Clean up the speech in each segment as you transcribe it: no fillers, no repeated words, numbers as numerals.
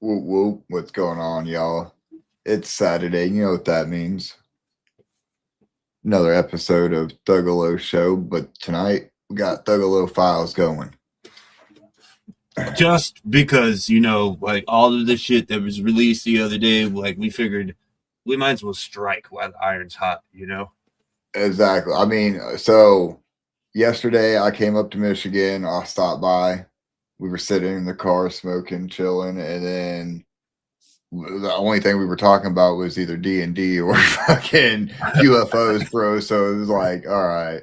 Whoop whoop, what's going on, y'all? It's Saturday, you know what that means. Another episode of Thuggalo Show, but tonight we got Thuggalo Files going. Just because, like all of the shit that was released the other day, like we figured we might as well strike while the iron's hot, Exactly. I mean, so yesterday I came up to Michigan, I stopped by. We were sitting in the car smoking, chilling, and then the only thing we were talking about was either D&D or fucking UFOs, bro. So it was like, all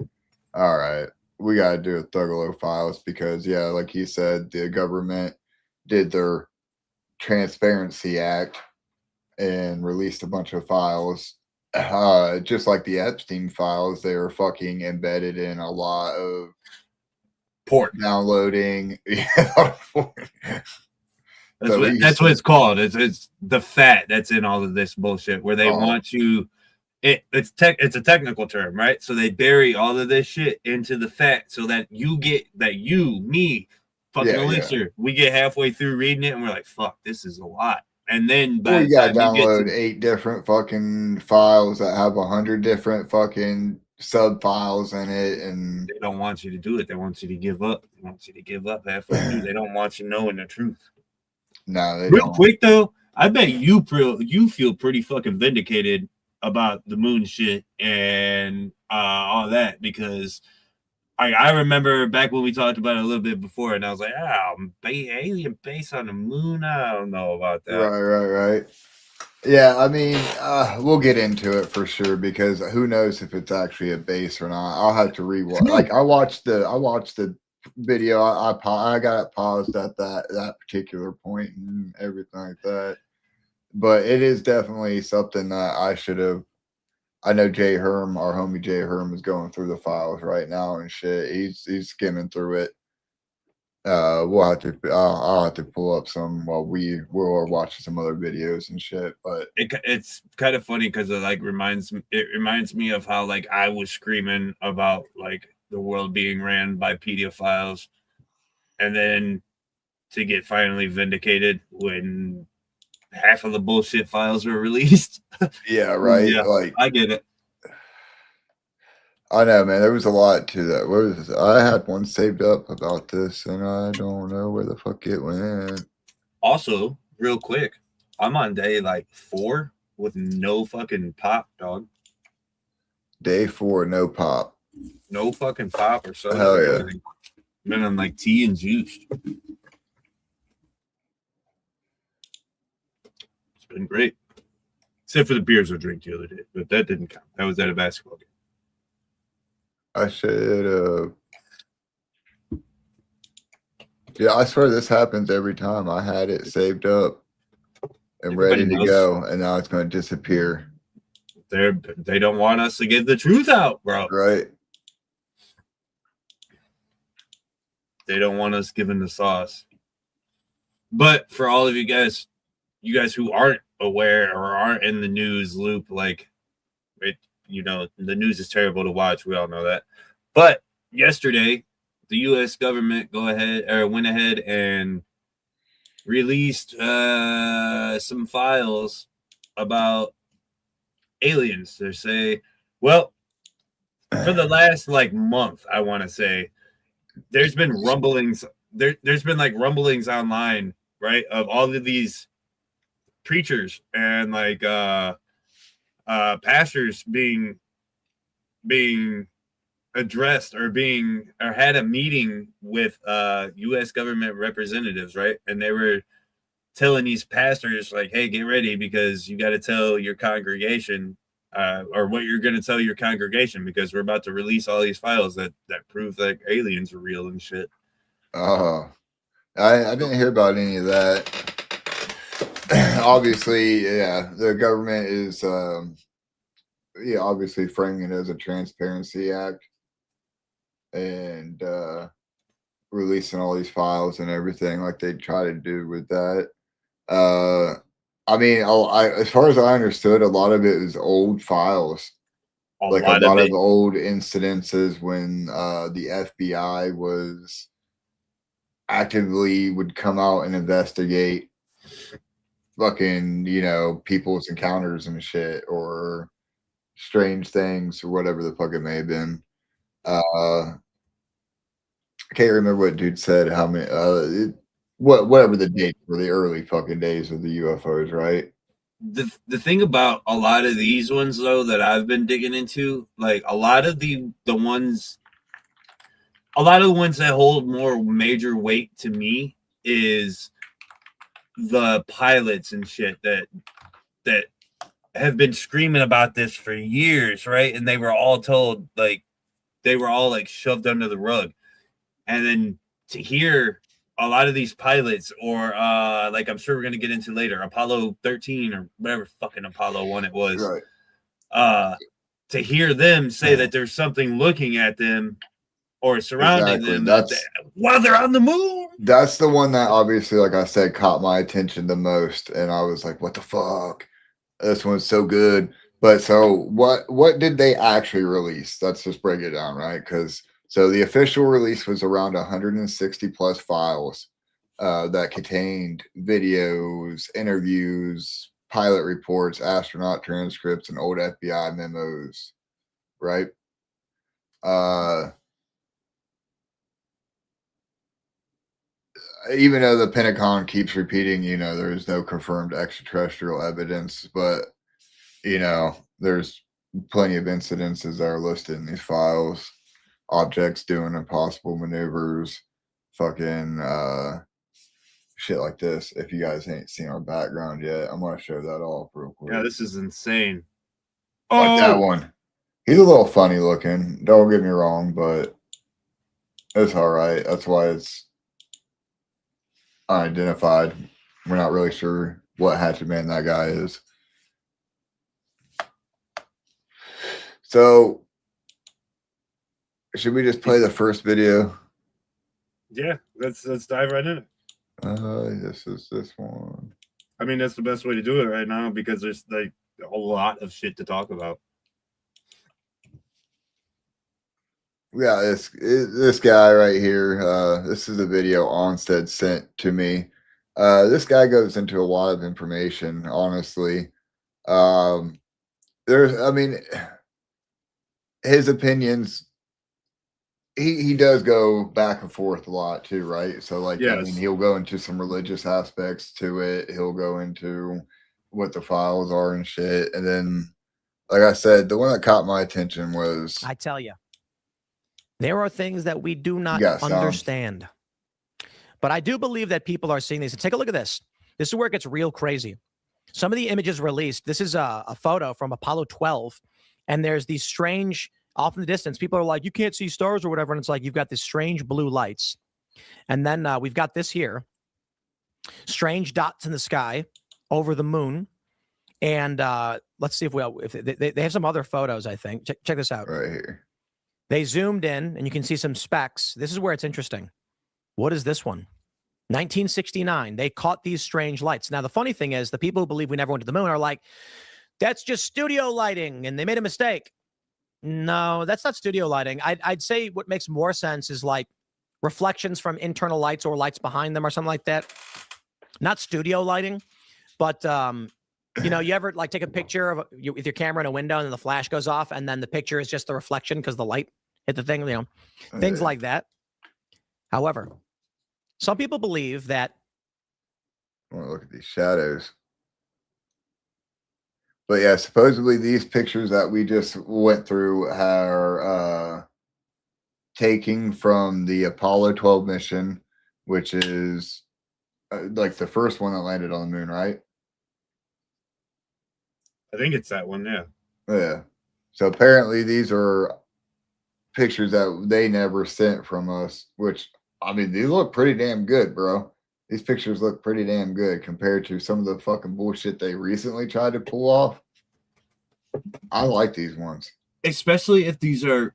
right, we got to do a Thuggalo Files because, yeah, like he said, the government did their Transparency Act and released a bunch of files. Just like the Epstein files, they were fucking embedded in a lot of porn downloading. That's what it's called. It's the fat that's in all of this bullshit where they want you. It's a technical term, right? So they bury all of this shit into the fat so that me, fucking Elixir, we get halfway through reading it and we're like, fuck, this is a lot. And then by you gotta download 8 different fucking files that have 100 different fucking sub files in it, and they don't want you to do it. They want you to give up. They want you to give up halfway through. They don't want you knowing the truth. No, they Real don't. Quick though, I bet you feel pretty fucking vindicated about the moon shit and all that, because I remember back when we talked about it a little bit before, and I was like, alien base on the moon? I don't know about that. Right. Yeah, I mean, we'll get into it for sure, because who knows if it's actually a base or not. I'll have to rewatch. Like I watched the video. I got it paused at that particular point and everything like that. But it is definitely something that I should have. I know Jay Herm, our homie Jay Herm, is going through the files right now and shit. He's skimming through it. I'll have to pull up some while we're watching some other videos and shit. But it's kind of funny because it reminds me of how like I was screaming about like the world being ran by pedophiles, and then to get finally vindicated when half of the bullshit files were released. Yeah, right. Yeah, like I get it. I know, man. There was a lot to that. What was this? I had one saved up about this, and I don't know where the fuck it went. Also, real quick, I'm on day like 4 with no fucking pop, dog. Day 4, no pop. No fucking pop or soda. Hell yeah. Been on like tea and juice. It's been great. Except for the beers I drank the other day, but that didn't count. That was at a basketball game. I should yeah, I swear this happens every time. I had it saved up and everybody ready to go, and now it's going to disappear. They don't want us to get the truth out, bro. Right. They don't want us giving the sauce. But for all of you guys who aren't aware or aren't in the news loop, like the news is terrible to watch. We all know that. But yesterday, the U.S. government went ahead and released some files about aliens. They say, well, for the last like month, I want to say, there's been rumblings. There's been like rumblings online, right, of all of these preachers and like pastors being addressed or had a meeting with U.S. government representatives, right? And they were telling these pastors like, hey, get ready, because you got to tell your congregation or what you're going to tell your congregation, because we're about to release all these files that prove that aliens are real and shit. Oh, I didn't hear about any of that. Obviously, yeah, the government is obviously framing it as a Transparency Act and releasing all these files and everything like they try to do with that. I mean, as far as I understood, a lot of it is old files, a lot of old incidences when the FBI was actively would come out and investigate fucking, people's encounters and shit, or strange things, or whatever the fuck it may have been. I can't remember what dude said. How many? Whatever the dates were, the early fucking days of the UFOs, right? The thing about a lot of these ones though that I've been digging into, like a lot of the ones that hold more major weight to me is the pilots and shit that have been screaming about this for years, right? And they were all told, like, they were all like shoved under the rug. And then to hear a lot of these pilots, or like I'm sure we're gonna get into later, Apollo 13 or whatever fucking Apollo 1 it was, Right. to hear them say that there's something looking at them or surrounding Exactly. them while they're on the moon. That's the one that obviously, like I said, caught my attention the most, and I was like, "What the fuck? This one's so good." But so, what did they actually release? Let's just break it down, right? Because so the official release was around 160 plus files that contained videos, interviews, pilot reports, astronaut transcripts, and old FBI memos, right? Even though the Pentagon keeps repeating, there is no confirmed extraterrestrial evidence, but there's plenty of incidences that are listed in these files. Objects doing impossible maneuvers, fucking shit like this. If you guys ain't seen our background yet, I'm gonna show that off real quick. Yeah, this is insane. Like that one. He's a little funny looking. Don't get me wrong, but it's all right. That's why it's unidentified. We're not really sure what hatchet man that guy is. So, should we just play the first video? Yeah, let's dive right in it. This is this one. I mean, that's the best way to do it right now because there's like a lot of shit to talk about. Yeah, this guy right here. This is a video Onsted sent to me. This guy goes into a lot of information. Honestly, I mean, his opinions. He does go back and forth a lot too, right? So, like, yes. I mean, he'll go into some religious aspects to it. He'll go into what the files are and shit, and then, like I said, the one that caught my attention was. I tell you. There are things that we do not understand. But I do believe that people are seeing these. And take a look at this. This is where it gets real crazy. Some of the images released, this is a photo from Apollo 12, and there's these strange, off in the distance, people are like, you can't see stars or whatever, and it's like you've got these strange blue lights. And then we've got this here, strange dots in the sky over the moon. And let's see if they have some other photos, I think. Check this out. Right here. They zoomed in, and you can see some specks. This is where it's interesting. What is this one? 1969. They caught these strange lights. Now, the funny thing is, the people who believe we never went to the moon are like, that's just studio lighting, and they made a mistake. No, that's not studio lighting. I'd say what makes more sense is like reflections from internal lights or lights behind them or something like that. Not studio lighting, but you ever like take a picture of with your camera in a window and then the flash goes off and then the picture is just the reflection because the light hit the thing, things like that. However, some people believe that. I want to look at these shadows. But yeah, supposedly these pictures that we just went through are taken from the Apollo 12 mission, which is like the first one that landed on the moon, right? I think it's that one, yeah. Yeah. So apparently these are pictures that they never sent from us, which, I mean, these look pretty damn good, bro. These pictures look pretty damn good compared to some of the fucking bullshit they recently tried to pull off. I like these ones. Especially if these are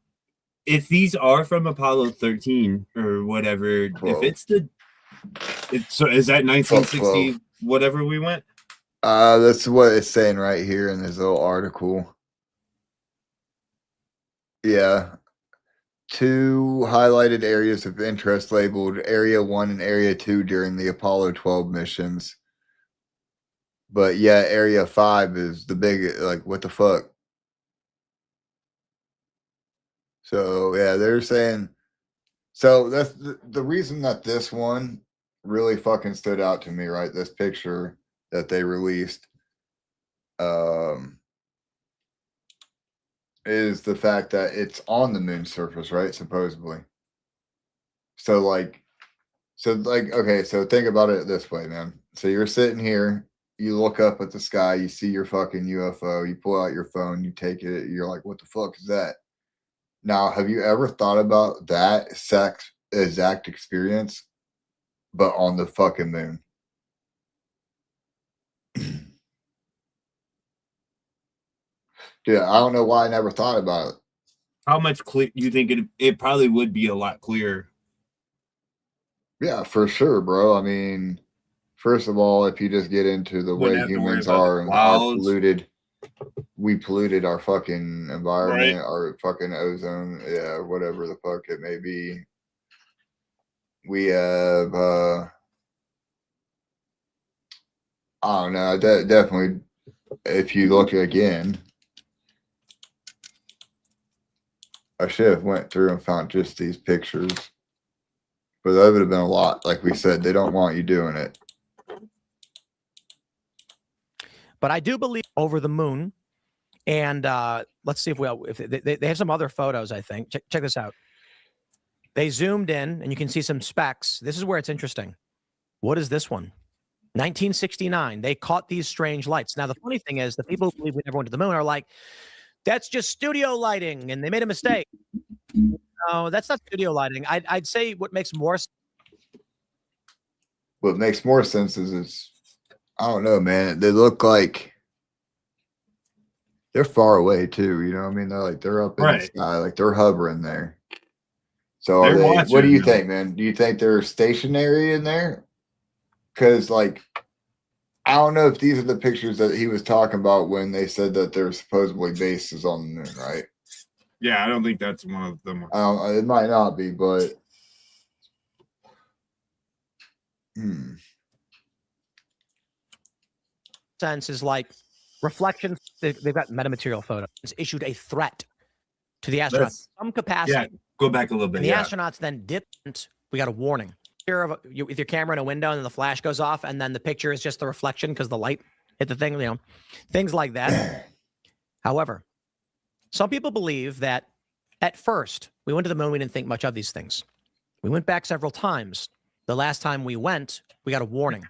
from Apollo 13 or whatever. 12. So is that 1960 12. Whatever we went? That's what it's saying right here in this little article. Yeah. 2 highlighted areas of interest labeled Area 1 and Area 2 during the Apollo 12 missions. But yeah, Area 5 is the big, like, what the fuck? So yeah, they're saying, so that's the reason that this one really fucking stood out to me, right? This picture that they released is the fact that it's on the moon's surface, right? Supposedly. So like, okay, so think about it this way, man. So you're sitting here, you look up at the sky, you see your fucking UFO, you pull out your phone, you take it, you're like, what the fuck is that? Now, have you ever thought about that exact experience, but on the fucking moon? Dude, I don't know why I never thought about it. How much clear you think it probably would be a lot clearer? Yeah, for sure, bro. I mean, first of all, if you just get into the way Wouldn't have to worry humans about the are and are clouds. polluted, we polluted our fucking environment, Right. our fucking ozone, yeah, whatever the fuck it may be. We have, I don't know, definitely, if you look again, I should have went through and found just these pictures, but that would have been a lot. Like we said, they don't want you doing it. But I do believe over the moon. And let's see if they have some other photos, I think. Check this out. They zoomed in and you can see some specks. This is where it's interesting. What is this one? 1969. They caught these strange lights. Now, the funny thing is the people who believe we never went to the moon are like, that's just studio lighting and they made a mistake. No, that's not studio lighting. I'd say what makes more sense is I don't know, man. They look like they're far away too. You know what I mean? They're up in the sky, like they're hovering there. So are they, what do you think, man? Do you think they're stationary in there? Because like, I don't know if these are the pictures that he was talking about when they said that there's supposedly bases on the moon, right? Yeah, I don't think that's one of them. It might not be, but sense is like reflections. They've got metamaterial photos. Issued a threat to the astronauts, some capacity. Yeah, go back a little bit. And the astronauts then dipped. We got a warning. With your camera in a window and then the flash goes off and then the picture is just the reflection because the light hit the thing, you know, things like that. However, some people believe that at first we went to the moon, we didn't think much of these things. We went back several times. The last time we went, we got a warning.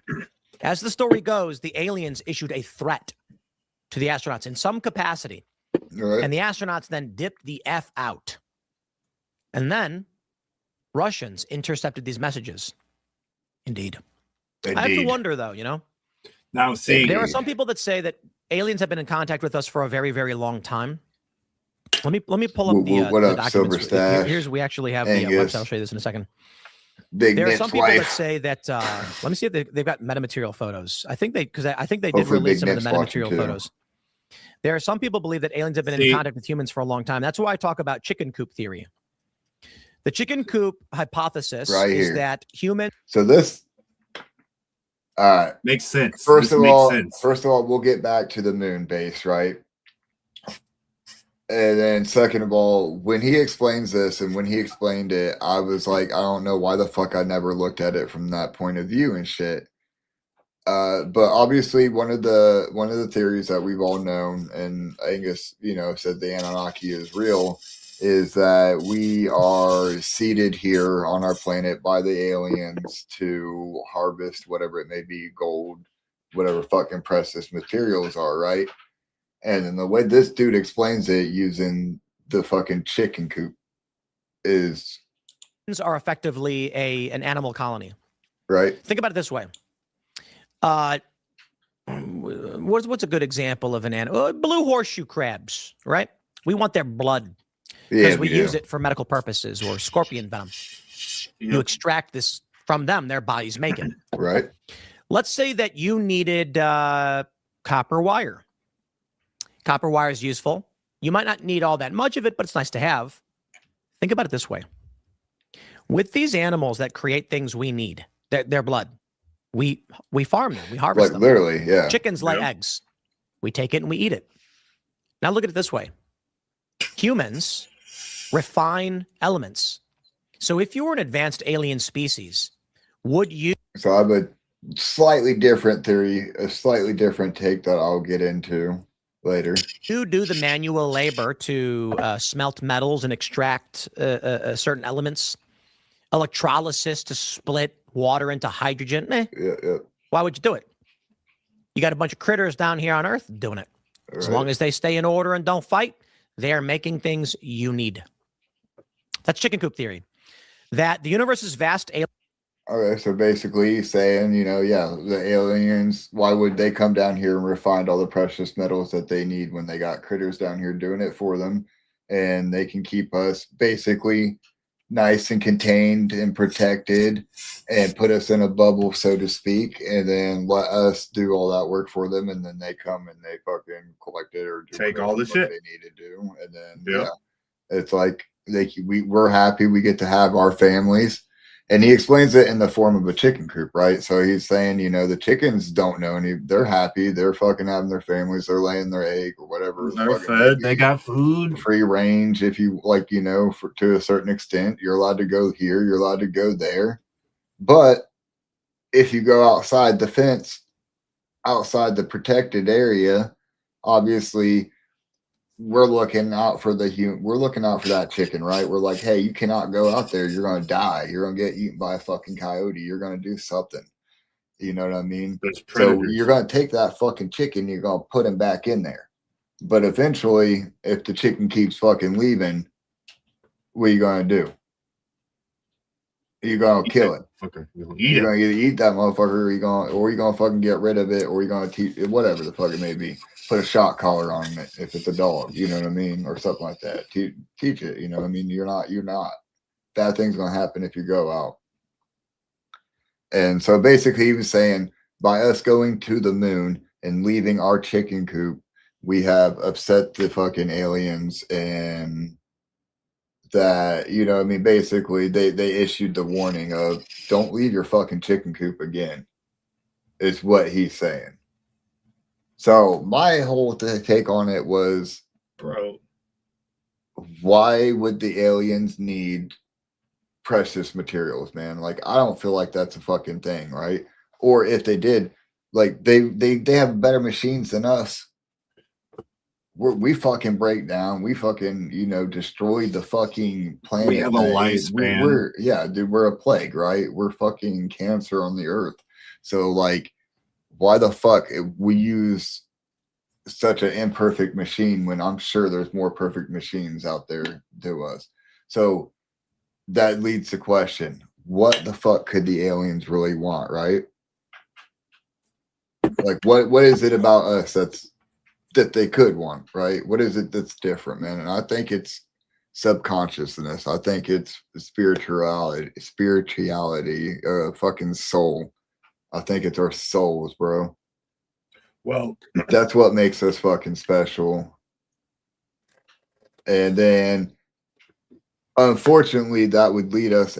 As the story goes, the aliens issued a threat to the astronauts in some capacity. right. And the astronauts then dipped the F out. And then Russians intercepted these messages. Indeed. I have to wonder, though, you know? Now, see, there are some people that say that aliens have been in contact with us for a very, very long time. Let me pull up the documents. Silver Stash? Here's we actually have the website. I'll show you this in a second. There are some people that say that. Let me see if they've got metamaterial photos. I think they did release some of the metamaterial photos. There are some people believe that aliens have been in contact with humans for a long time. That's why I talk about chicken coop theory. The chicken coop hypothesis is that humans. So this makes sense. First of all, we'll get back to the moon base, right? And then second of all, when he explains this and when he explained it, I was like, I don't know why the fuck I never looked at it from that point of view and shit. But obviously one of the theories that we've all known, and Angus, you know, said the Anunnaki is real, is that we are seeded here on our planet by the aliens to harvest whatever it may be, gold, whatever fucking precious materials are, right? And then the way this dude explains it using the fucking chicken coop is are effectively an animal colony. Right. Think about it this way. What's a good example of an animal? Blue horseshoe crabs, right? We want their blood because we use it for medical purposes, or scorpion venom. You extract this from them, their bodies make it. Right. Let's say that you needed copper wire. Copper wire is useful. You might not need all that much of it, but it's nice to have. Think about it this way. With these animals that create things we need, their blood, We farm them. We harvest Like them. literally, yeah. Chickens lay Yeah. eggs. We take it and we eat it. Now look at it this way. Humans refine elements. So if you were an advanced alien species, would you So I have a slightly different theory, a slightly different take that I'll get into later. do the manual labor to smelt metals and extract certain elements? Electrolysis to split water into hydrogen? Yeah. Why would you do it? You got a bunch of critters down here on Earth doing it. As Right. long as they stay in order and don't fight, they are making things you need. That's chicken coop theory. That the universe's vast alien. Okay, so basically he's saying, you know, yeah, the aliens, why would they come down here and refine all the precious metals that they need when they got critters down here doing it for them? And they can keep us basically nice and contained and protected and put us in a bubble, so to speak, and then let us do all that work for them. And then they come and they fucking collect it or do Take whatever all the fuck shit. they need to do. And then, Yeah. yeah, it's like we're happy we get to have our families. And he explains it in the form of a chicken coop, right? So he's saying, you know, the chickens don't know any. They're happy. They're fucking having their families. They're laying their egg or whatever. the They're fuck it may fed. They be. got food. Free range, if you like, you know, for to a certain extent. You're allowed to go here. You're allowed to go there. But if you go outside the fence, outside the protected area, obviously we're looking out for we're looking out for that chicken, right? We're like, hey, you cannot go out there. You're gonna die. You're gonna get eaten by a fucking coyote. You're gonna do something. You know what I mean? There's So predators. you're gonna take that fucking chicken, you're gonna put him back in there. But eventually, if the chicken keeps fucking leaving, what are you gonna do? You're gonna kill it. Fucker. You'll eat You're it. gonna either eat that motherfucker, or you're gonna fucking get rid of it, or you're gonna teach it, whatever the fuck it may be. Put a shock collar on it if it's a dog, you know what I mean, or something like that. Teach it, you know what I mean. You're not. Bad things gonna happen if you go out. And so basically, he was saying by us going to the moon and leaving our chicken coop, we have upset the fucking aliens, and that, you know, I mean, basically they issued the warning of don't leave your fucking chicken coop again, is what he's saying. So my whole take on it was, Bro. why would the aliens need precious materials, man? Like, I don't feel like that's a fucking thing, right? Or if they did, like they have better machines than us. We fucking break down. We fucking, you know, destroy the fucking planet. We have a lifespan. Yeah, dude, we're a plague, right? We're fucking cancer on the earth. So, like, why the fuck we use such an imperfect machine when I'm sure there's more perfect machines out there to us? So that leads to question: what the fuck could the aliens really want, right? Like, what is it about us that they could want, right? What is it that's different, man? And I think it's subconsciousness. I think it's spirituality, fucking soul. I think it's our souls, bro. Well, That's what makes us fucking special. And then, unfortunately, that would lead us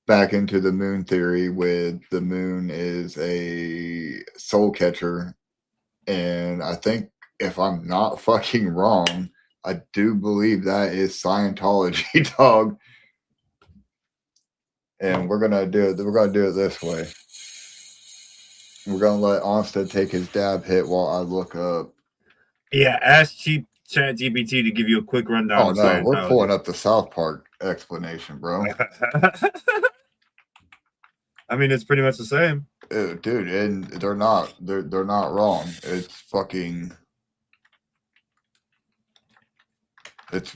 back into the moon theory, with the moon is a soul catcher. And I think, if I'm not fucking wrong, I do believe that is Scientology, dog. And we're gonna do it. We're gonna do it this way. We're gonna let Onsted take his dab hit while I look up. yeah, ask ChatGPT to give you a quick rundown. Oh of no, we're Scientology. pulling up the South Park explanation, bro. I mean, it's pretty much the same. Dude, and they're not wrong. It's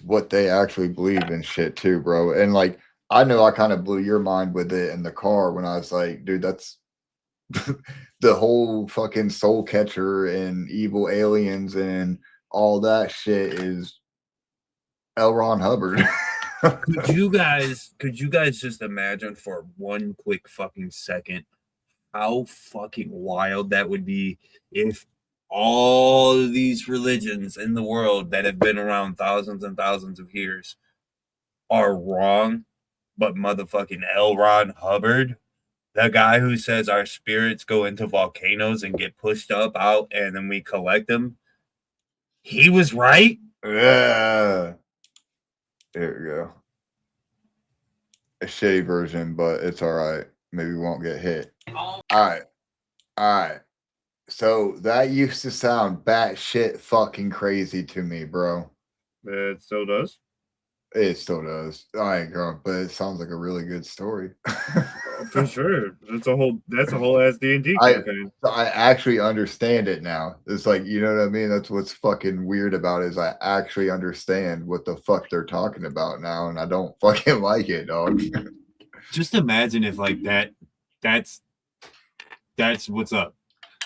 what they actually believe in shit too, bro. And like, I know I kind of blew your mind with it in the car when I was like, dude, that's the whole fucking soul catcher and evil aliens and all that shit is L. Ron Hubbard. Could you guys just imagine for one quick fucking second how fucking wild that would be if all of these religions in the world that have been around thousands and thousands of years are wrong, but motherfucking L. Ron Hubbard The guy who says our spirits go into volcanoes and get pushed up out and then we collect them, he was right. Yeah. There we go. A shitty version, but it's all right. Maybe we won't get hit. All right. All right. So that used to sound batshit fucking crazy to me, bro. It still does. It still does. I ain't going, but it sounds like a really good story. For sure. That's a whole ass D&D I campaign. actually understand it now. It's like, you know what I mean? That's what's fucking weird about it, is I actually understand what the fuck they're talking about now, and I don't fucking like it, dog. Just imagine if like that's what's up.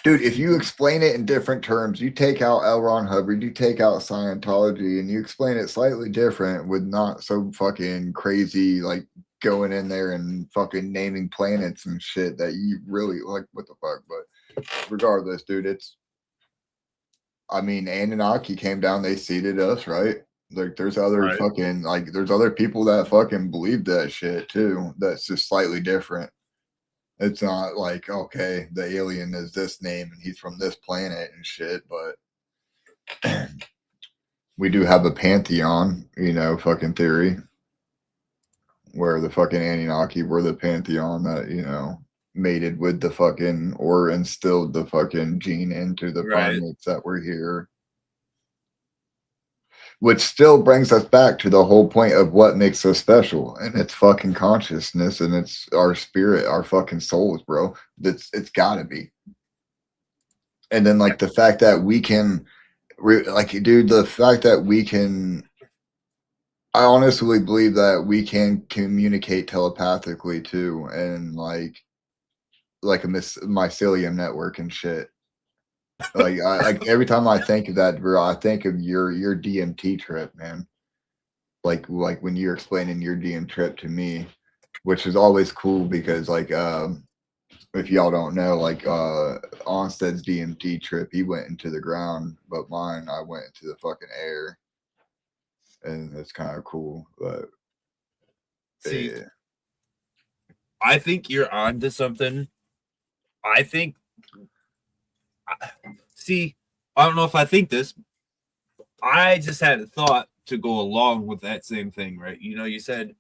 Dude, if you explain it in different terms, you take out L. Ron Hubbard, you take out Scientology, and you explain it slightly different with not so fucking crazy, like going in there and fucking naming planets and shit that you really like, what the fuck? But regardless, dude, I mean, Anunnaki came down, they seeded us, right? Like, there's other fucking, like, there's other people that fucking believe that shit too. That's just slightly different. It's not like, okay, the alien is this name and he's from this planet and shit, but we do have a pantheon, fucking theory, where the fucking Anunnaki were the pantheon that, mated with the fucking, or instilled the fucking gene into the primates that were here. Which still brings us back to the whole point of what makes us special, and it's fucking consciousness, and it's our spirit, our fucking souls, bro. It's gotta be. And then, like, the fact that we can, dude, the fact that we can, I honestly believe that we can communicate telepathically too, and like a mycelium network and shit. Like every time I think of that, bro, I think of your DMT trip, man. Like when you're explaining your DM trip to me, which is always cool because if y'all don't know, Onsted's DMT trip, he went into the ground, but mine, I went into the fucking air, and it's kind of cool. But see, I think you're onto something. I don't know if I think this. I just had a thought to go along with that same thing, right? You said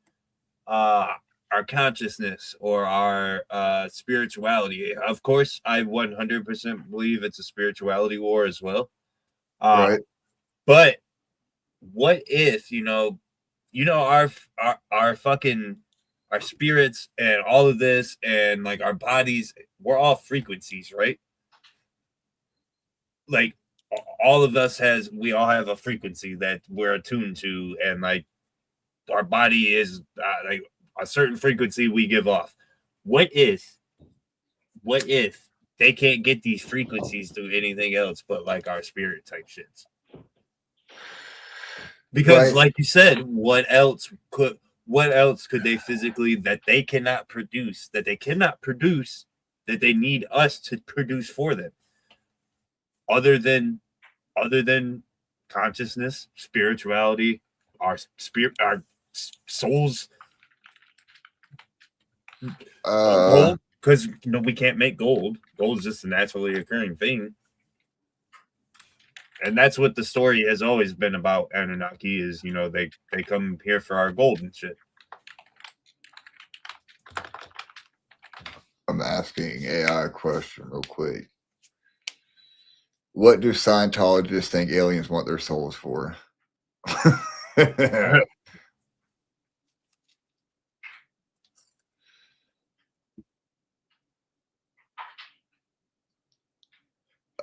our consciousness or our spirituality. Of course, I 100% believe it's a spirituality war as well. right. But what if, our fucking, our spirits and all of this and like our bodies, we're all frequencies, right? Like all of us we all have a frequency that we're attuned to, and like our body is like a certain frequency we give off. What if they can't get these frequencies through anything else but like our spirit type shits? Because like you said, what else could they physically that they cannot produce, that they need us to produce for them, other than consciousness, spirituality, our spirit, our souls. Gold, because we can't make gold. Gold is just a naturally occurring thing, and that's what the story has always been about. Anunnaki is, they come here for our gold and shit. I'm asking AI a question real quick. What do Scientologists think aliens want their souls for?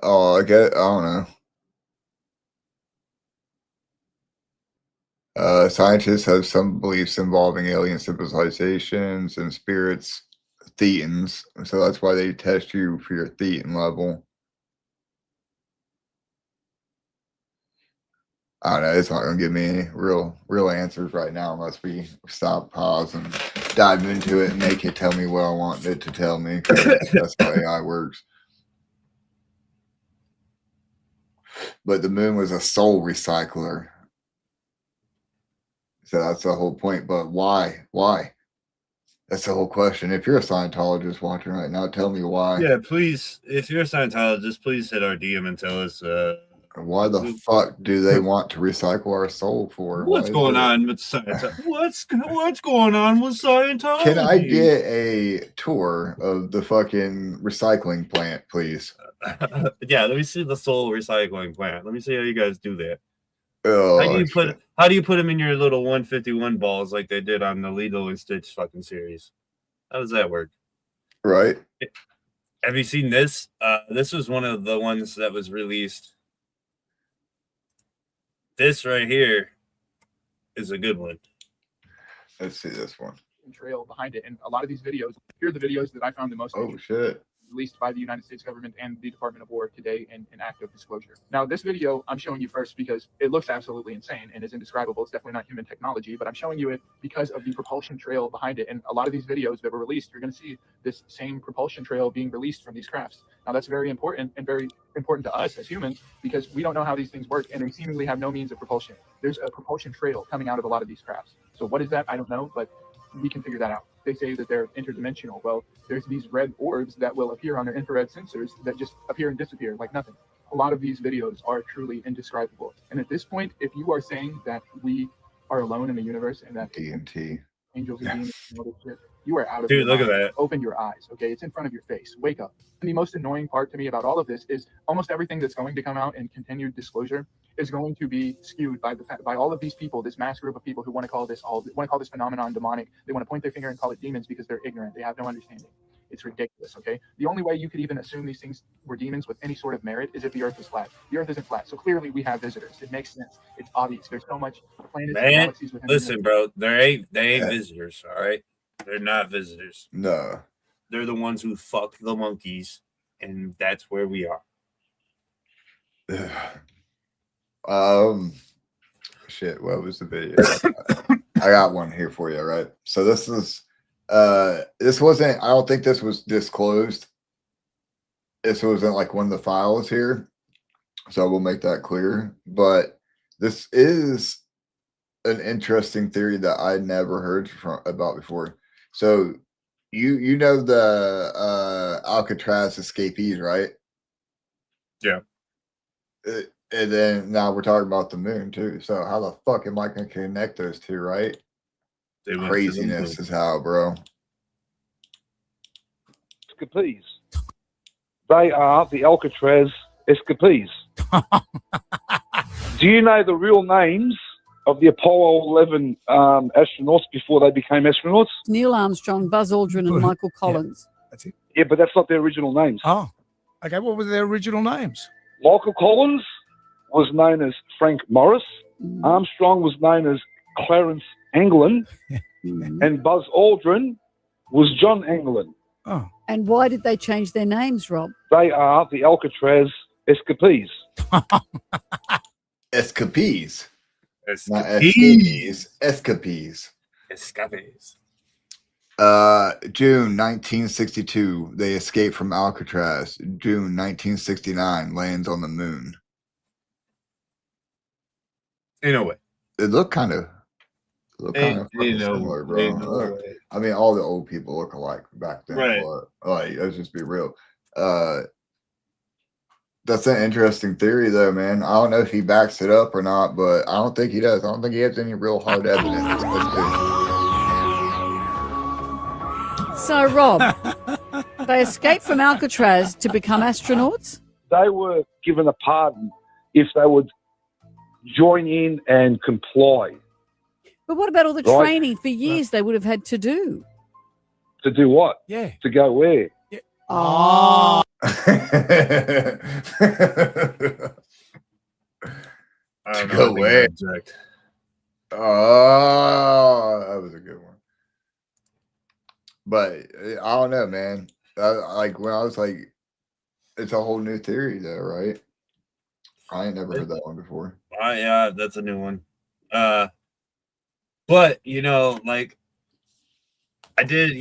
Oh, I don't know. Scientists have some beliefs involving alien civilizations and spirits, thetans. So that's why they test you for your thetan level. I don't know. It's not going to give me any real answers right now unless we stop, pause, and dive into it and make it tell me what I want it to tell me. That's how AI works. But the moon was a soul recycler. So that's the whole point. But why? Why? That's the whole question. If you're a Scientologist watching right now, tell me why. Yeah, please. If you're a Scientologist, please hit our DM and tell us. Why the fuck do they want to recycle our soul for? What's going on with Scientology? What's going on with Scientology? Can I get a tour of the fucking recycling plant, please? Yeah, let me see the soul recycling plant. Let me see how you guys do that. Oh, How do you put them in your little 151 balls like they did on the Lilo and Stitch fucking series? How does that work? Right. Have you seen this? This was one of the ones that was released. This right here is a good one. Let's see this one. Trail behind it, and a lot of these videos. Here are the videos that I found the most shit. released by the United States government and the Department of War today in an act of disclosure. Now, this video I'm showing you first because it looks absolutely insane and is indescribable. It's definitely not human technology, but I'm showing you it because of the propulsion trail behind it. And a lot of these videos that were released, you're going to see this same propulsion trail being released from these crafts. Now, that's very important and very important to us as humans because we don't know how these things work and they seemingly have no means of propulsion. There's a propulsion trail coming out of a lot of these crafts. So what is that? I don't know, but we can figure that out. They say that they're interdimensional. Well, there's these red orbs that will appear on their infrared sensors that just appear and disappear like nothing. A lot of these videos are truly indescribable. And at this point, if you are saying that we are alone in the universe and that DMT. angels and demons and all this shit, you are out of Dude, your look at mind. that. Open your eyes, okay? It's in front of your face. Wake up. And the most annoying part to me about all of this is almost everything that's going to come out in continued disclosure is going to be skewed by the fact by all of these people, this mass group of people who want to call this phenomenon demonic. They want to point their finger and call it demons because they're ignorant. They have no understanding. It's ridiculous, okay? The only way you could even assume these things were demons with any sort of merit is if the Earth is flat. The Earth isn't flat, so clearly we have visitors. It makes sense. It's obvious. There's so much planets and Man, galaxies within the listen, universe. bro. They ain't visitors, all right? They're not visitors. No. They're the ones who fuck the monkeys, and that's where we are. Shit, what was the video? I got one here for you, right? So this is this wasn't, I don't think this was disclosed. This wasn't like one of the files here. So we'll make that clear. But this is an interesting theory that I never heard about before. So you know the Alcatraz escapees, right? Yeah. And then now we're talking about the moon too. So how the fuck am I going to connect those two, right? They went to the Craziness moon. is how, bro. Escapees. They are the Alcatraz escapees. Do you know the real names of the Apollo 11 astronauts before they became astronauts? Neil Armstrong, Buzz Aldrin, and Michael Collins. That's it. Yeah, but that's not their original names. Oh, okay. What were their original names? Michael Collins was known as Frank Morris. Mm. Armstrong was known as Clarence Anglin. Mm. And Buzz Aldrin was John Anglin. Oh, And why did they change their names, Rob? They are the Alcatraz escapees. Escapees. Not Escapees. escapees. Escapees. June 1962, they escaped from Alcatraz. June 1969, lands on the moon. In a way. It looked kind of similar, bro. Ain't no Look, way. I mean, all the old people look alike back then. Right. But, like, let's just be real. That's an interesting theory, though, man. I don't know if he backs it up or not, but I don't think he does. I don't think he has any real hard evidence. So, Rob, they escaped from Alcatraz to become astronauts? They were given a pardon if they would join in and comply. But what about all the Right. training for years they would have had to do? To do what? yeah. To go where? Oh, I don't know. Go I think away. I object. Oh, that was a good one. But I don't know, man. Like when I was like, it's a whole new theory, though, right? I ain't never heard that one before. Yeah, that's a new one. But you know, like I did,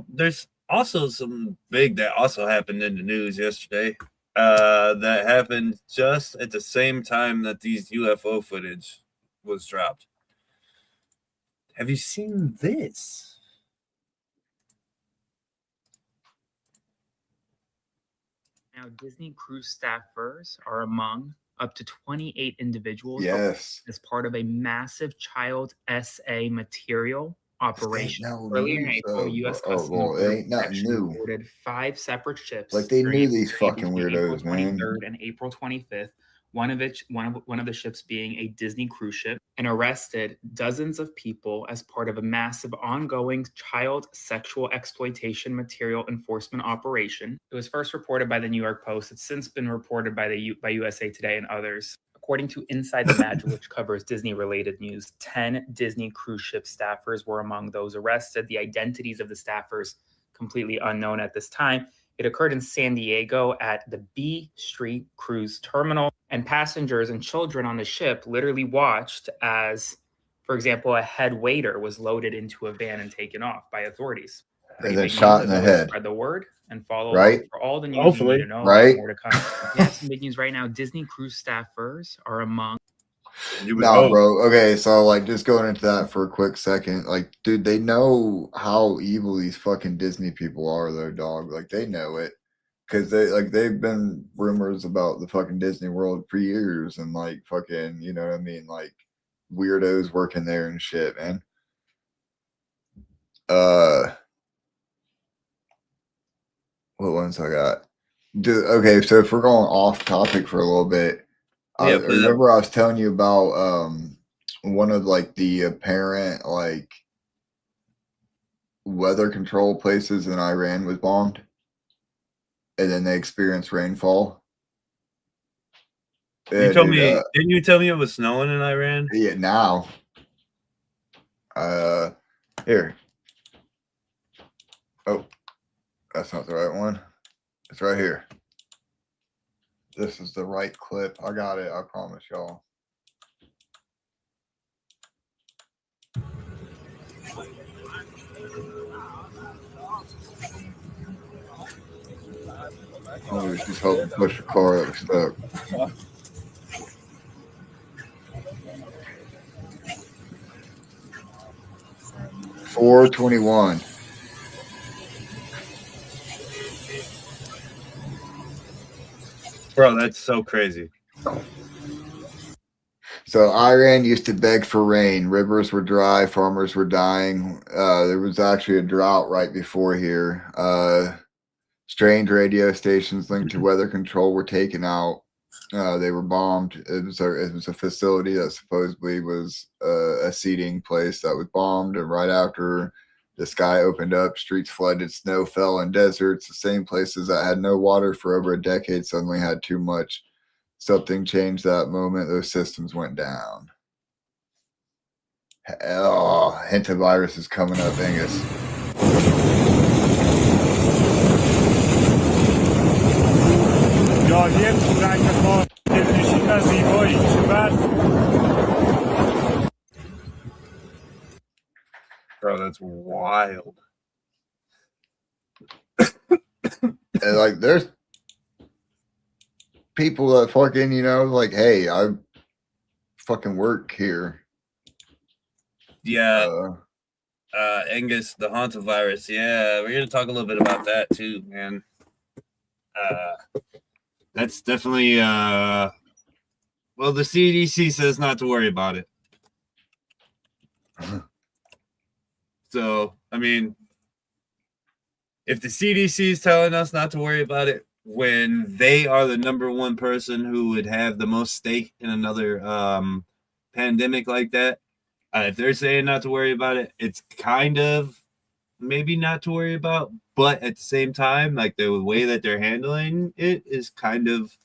there's also some big that also happened in the news yesterday. That happened just at the same time that these UFO footage was dropped. Have you seen this? Now, Disney cruise staffers are among up to 28 individuals Yes. as part of a massive child SA material operation. Earlier in April, U.S. Customs and well, Border it ain't nothing Protection new. reported 5 separate ships. Like they during knew these April fucking between April weirdos, man. 23rd and April 25th. One of the ships being a Disney cruise ship, and arrested dozens of people as part of a massive ongoing child sexual exploitation material enforcement operation. It was first reported by the New York Post. It's since been reported by USA Today and others. According to Inside the Magic, which covers Disney-related news, 10 Disney cruise ship staffers were among those arrested. The identities of the staffers completely unknown at this time. It occurred in San Diego at the B Street Cruise Terminal, and passengers and children on the ship literally watched as, for example, a head waiter was loaded into a van and taken off by authorities. And then shot in the head. Spread the word and follow right? along for all the news Hopefully. you need to know. Right? More to come. We have some big news right now. Disney cruise staffers are among. No, bro. Okay, so like just going into that for a quick second, like, dude, they know how evil these fucking Disney people are, though, dog. Like, they know it because they've been rumors about the fucking Disney World for years, and like fucking, you know what I mean, like weirdos working there and shit, man. What ones I got? Okay, so if we're going off topic for a little bit. I remember I was telling you about one of like the apparent like weather control places in Iran was bombed, and then they experienced rainfall. You told me, didn't you tell me it was snowing in Iran? Yeah, now. Here. Oh, that's not the right one. It's right here. This is the right clip. I got it. I promise y'all. I was just hoping to push the car that was stuck. $4.21. Bro, that's so crazy. So Iran used to beg for rain. Rivers were dry. Farmers were dying. There was actually a drought right before here. Strange radio stations linked to weather control were taken out. They were bombed. It was a facility that supposedly was a seating place that was bombed. And right after the sky opened up, streets flooded, snow fell in deserts. The same places that had no water for over a decade suddenly had too much. Something changed that moment. Those systems went down. Oh, hint of virus is coming up, Angus. Bro, that's wild. And like, there's people that fucking, you know, like, hey, I fucking work here. Yeah. Angus, the hantavirus. Yeah, we're gonna talk a little bit about that too, man. That's definitely well, the CDC says not to worry about it. So, I mean, if the CDC is telling us not to worry about it when they are the number one person who would have the most stake in another pandemic like that, if they're saying not to worry about it, it's kind of maybe not to worry about, but at the same time, like the way that they're handling it is kind of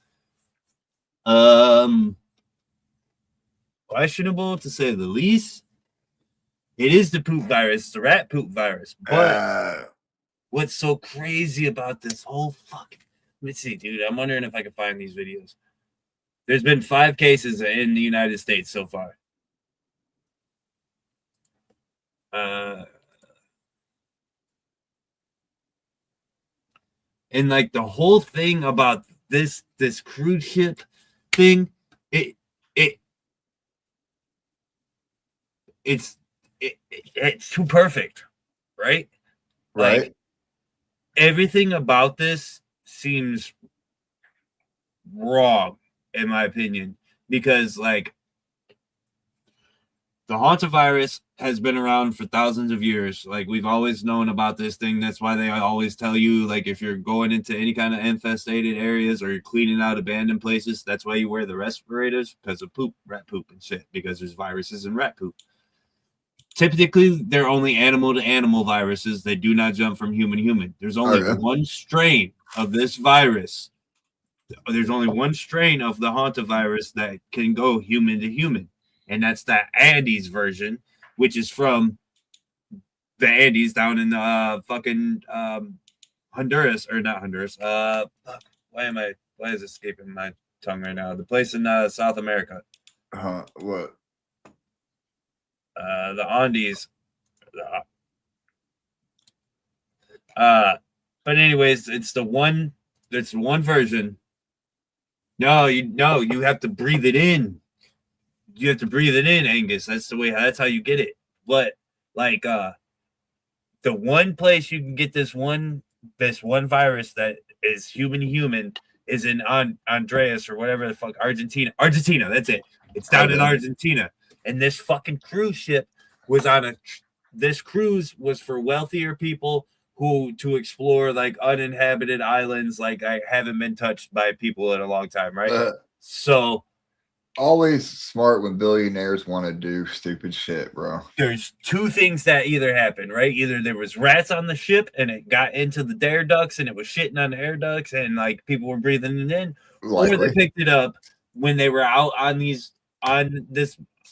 questionable to say the least. It is the poop virus, the rat poop virus. But what's so crazy about this whole fucking... Let me see, dude. I'm wondering if I can find these videos. There's been 5 cases in the United States so far. And like the whole thing about this cruise ship thing, it's too perfect, right? Right. Like everything about this seems wrong, in my opinion, because like the hantavirus has been around for thousands of years. Like we've always known about this thing. That's why they always tell you, like, if you're going into any kind of infested areas or you're cleaning out abandoned places, that's why you wear the respirators, because of poop, rat poop and shit, because there's viruses in rat poop. Typically, they're only animal to animal viruses. They do not jump from human to human. There's only one strain of this virus. There's only one strain of the hantavirus that can go human to human. And that's the Andes version, which is from the Andes down in fucking Honduras, or not Honduras. Why is it escaping my tongue right now? The place in South America. What? The Andes. But anyways, it's one version. No, you have to breathe it in. You have to breathe it in, Angus. That's how you get it. But like the one place you can get this one virus that is human to human is in Andreas or whatever the fuck, Argentina, that's it. It's down in Argentina. And this fucking cruise ship was this cruise was for wealthier people to explore like uninhabited islands, like I haven't been touched by people in a long time, right? So always smart when billionaires want to do stupid shit, bro. There's two things that either happened, right? Either there was rats on the ship and it got into the air ducts and it was shitting on the air ducts and like people were breathing it in, or they picked it up when they were out on this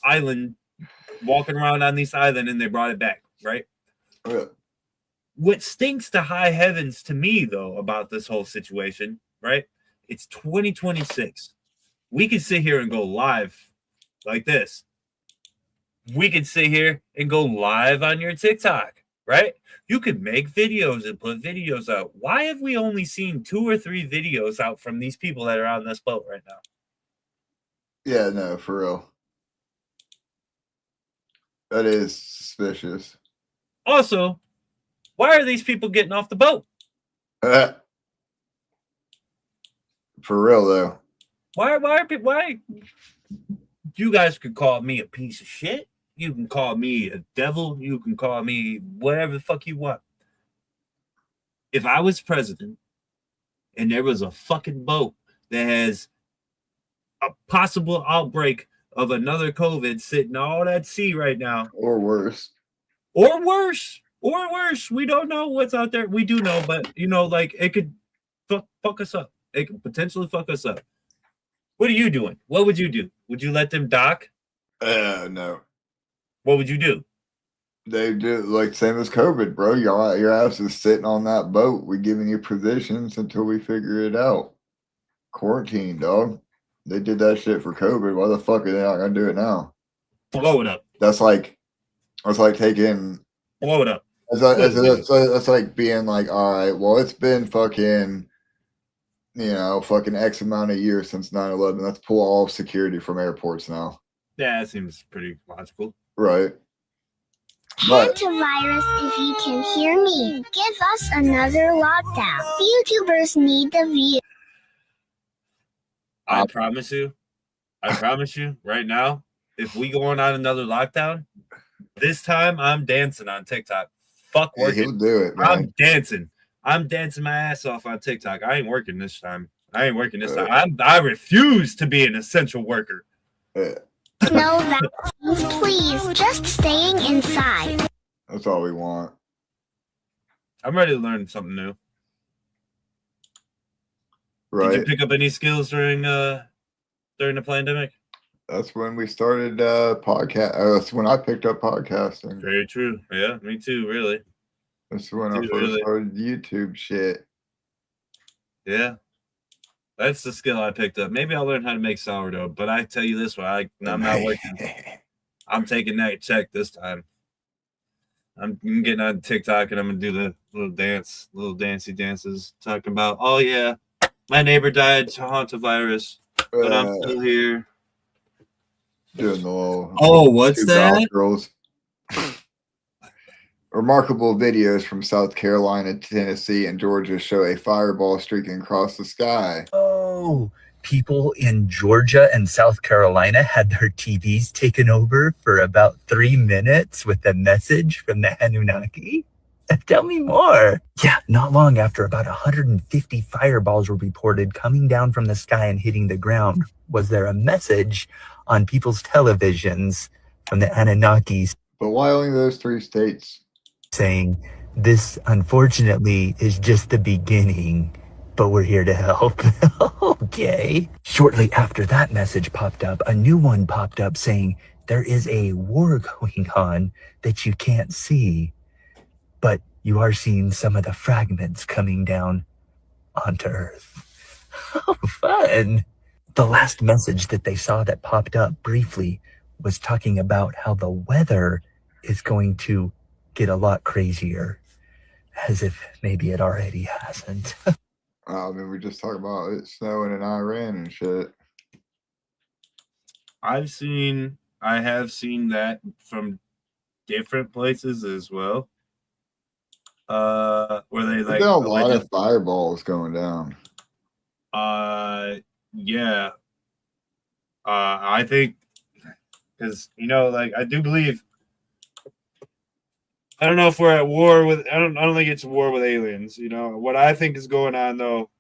island, walking around on this island, and they brought it back, right? Yeah. What stinks to high heavens to me, though, about this whole situation, right? It's 2026. We can sit here and go live like this. We can sit here and go live on your TikTok, right? You could make videos and put videos out. Why have we only seen 2 or 3 videos out from these people that are on this boat right now? Yeah, no, for real. That is suspicious. Also, why are these people getting off the boat? For real, though. Why? You guys could call me a piece of shit. You can call me a devil. You can call me whatever the fuck you want. If I was president and there was a fucking boat that has a possible outbreak of another COVID sitting all at sea right now, or worse, we don't know what's out there. We do know, but like it could fuck us up. It could potentially fuck us up. What are you doing? What would you do? Would you let them dock? No. What would you do? They do like same as COVID, bro. Your ass is sitting on that boat. We're giving you provisions until we figure it out. Quarantine, dog. They did that shit for COVID. Why the fuck are they not gonna do it now? Blow it up. That's like taking. Blow it up. That's like being like, all right, well, it's been fucking X amount of years since 9/11. Let's pull all security from airports now. Yeah, that seems pretty logical. Right. Hantavirus, if you can hear me, give us another lockdown. YouTubers need the view. I promise you right now, if we going on another lockdown, this time I'm dancing on TikTok. Fuck working. He'll do it, man. I'm dancing my ass off on TikTok. I ain't working this time. I refuse to be an essential worker. No vaccines, please. Just staying inside. That's all we want. I'm ready to learn something new. Right. Did you pick up any skills during the pandemic? That's when we started podcast. That's when I picked up podcasting. Very true. Yeah, me too. Really. That's when I first started YouTube shit. Yeah, that's the skill I picked up. Maybe I'll learn how to make sourdough. But I tell you this one, I'm not working. I'm taking that check this time. I'm getting on TikTok and I'm gonna do the little dancey dances, talking about, oh yeah, my neighbor died to hantavirus, but I'm still here. Doing the little what's that? Girls. Remarkable videos from South Carolina, Tennessee, and Georgia show a fireball streaking across the sky. Oh, People in Georgia and South Carolina had their TVs taken over for about 3 minutes with a message from the Anunnaki? Tell me more. Yeah, not long after about 150 fireballs were reported coming down from the sky and hitting the ground, was there a message on people's televisions from the Anunnakis But why only those 3 states? saying, this unfortunately is just the beginning, but we're here to help. Okay. Shortly after that message popped up, a new one popped up saying, there is a war going on that you can't see, but you are seeing some of the fragments coming down onto Earth. Oh, fun. The last message that they saw that popped up briefly was talking about how the weather is going to get a lot crazier, as if maybe it already hasn't. I mean, we just talked about it snowing in Iran and shit. I have seen that from different places as well. Where they There's like been a lot of fireballs going down. Yeah. I think because like I do believe. I don't know if we're at war with. I don't think it's a war with aliens. What I think is going on though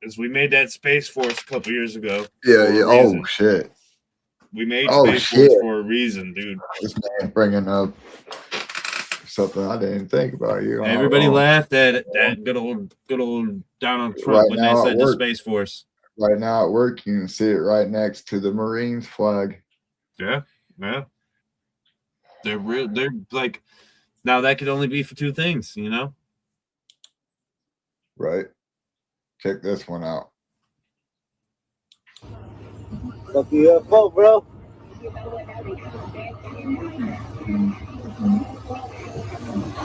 is we made that Space Force a couple years ago. Yeah. Oh shit. We made Space Force for a reason, dude. This man bringing up something I didn't think about. You. Everybody laughed at that good old Donald Trump when they said the Space Force. Right now at work, you can see it right next to the Marines flag. Yeah. They're real. They're like, now that could only be for 2 things, Right. Check this one out. Fuck UFO, bro.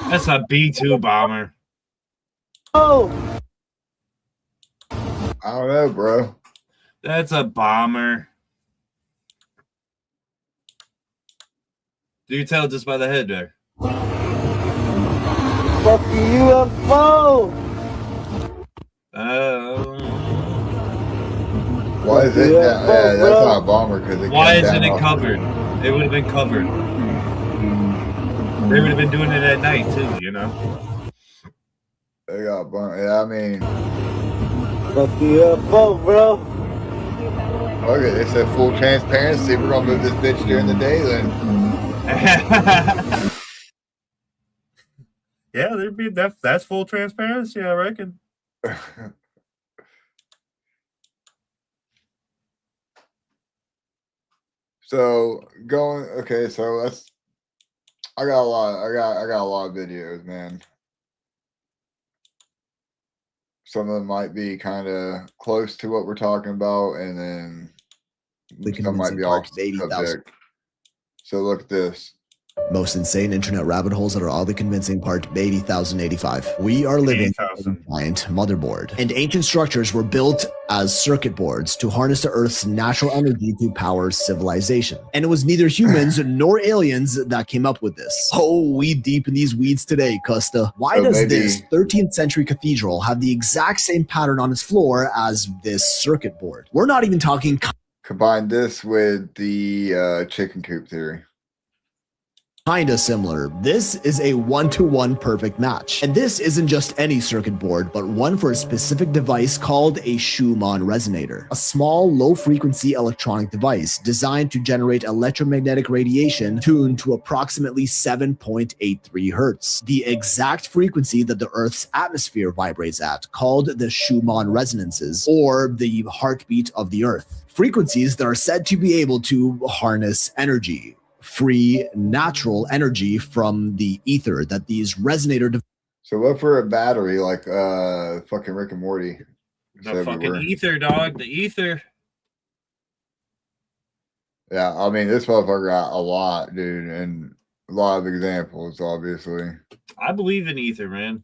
That's a B-2 bomber. Oh. I don't know, bro. That's a bomber. You can tell just by the head there. Fuck UFO. Why is it? Yeah, that's not a bomber because why isn't it covered? It would have been covered. They would have been doing it at night too, They got burnt. Yeah, I mean. Fuck UFO, bro. Okay, they said full transparency. We're gonna move this bitch during the day then. Yeah, there'd be that's full transparency, I reckon. So okay, so I got a lot of videos, man. Some of them might be kind of close to what we're talking about, and then some might be off subject. So look at this. Most insane internet rabbit holes that are all the convincing part, 80,085. We are living on a giant motherboard, and ancient structures were built as circuit boards to harness the Earth's natural energy to power civilization. And it was neither humans nor aliens that came up with this. Oh, we deep in these weeds today, Costa. Why does this 13th century cathedral have the exact same pattern on its floor as this circuit board? We're not even talking. Combine this with the chicken coop theory. Kinda similar. This is a 1-to-1 perfect match. And this isn't just any circuit board, but one for a specific device called a Schumann resonator. A small, low-frequency electronic device designed to generate electromagnetic radiation tuned to approximately 7.83 hertz, the exact frequency that the Earth's atmosphere vibrates at, called the Schumann resonances, or the heartbeat of the Earth. Frequencies that are said to be able to harness energy. Free natural energy from the ether that these resonator. So what for a battery like fucking Rick and Morty? The fucking ether, dog. The ether. Yeah, I mean this motherfucker got a lot, dude, and a lot of examples, obviously. I believe in ether, man.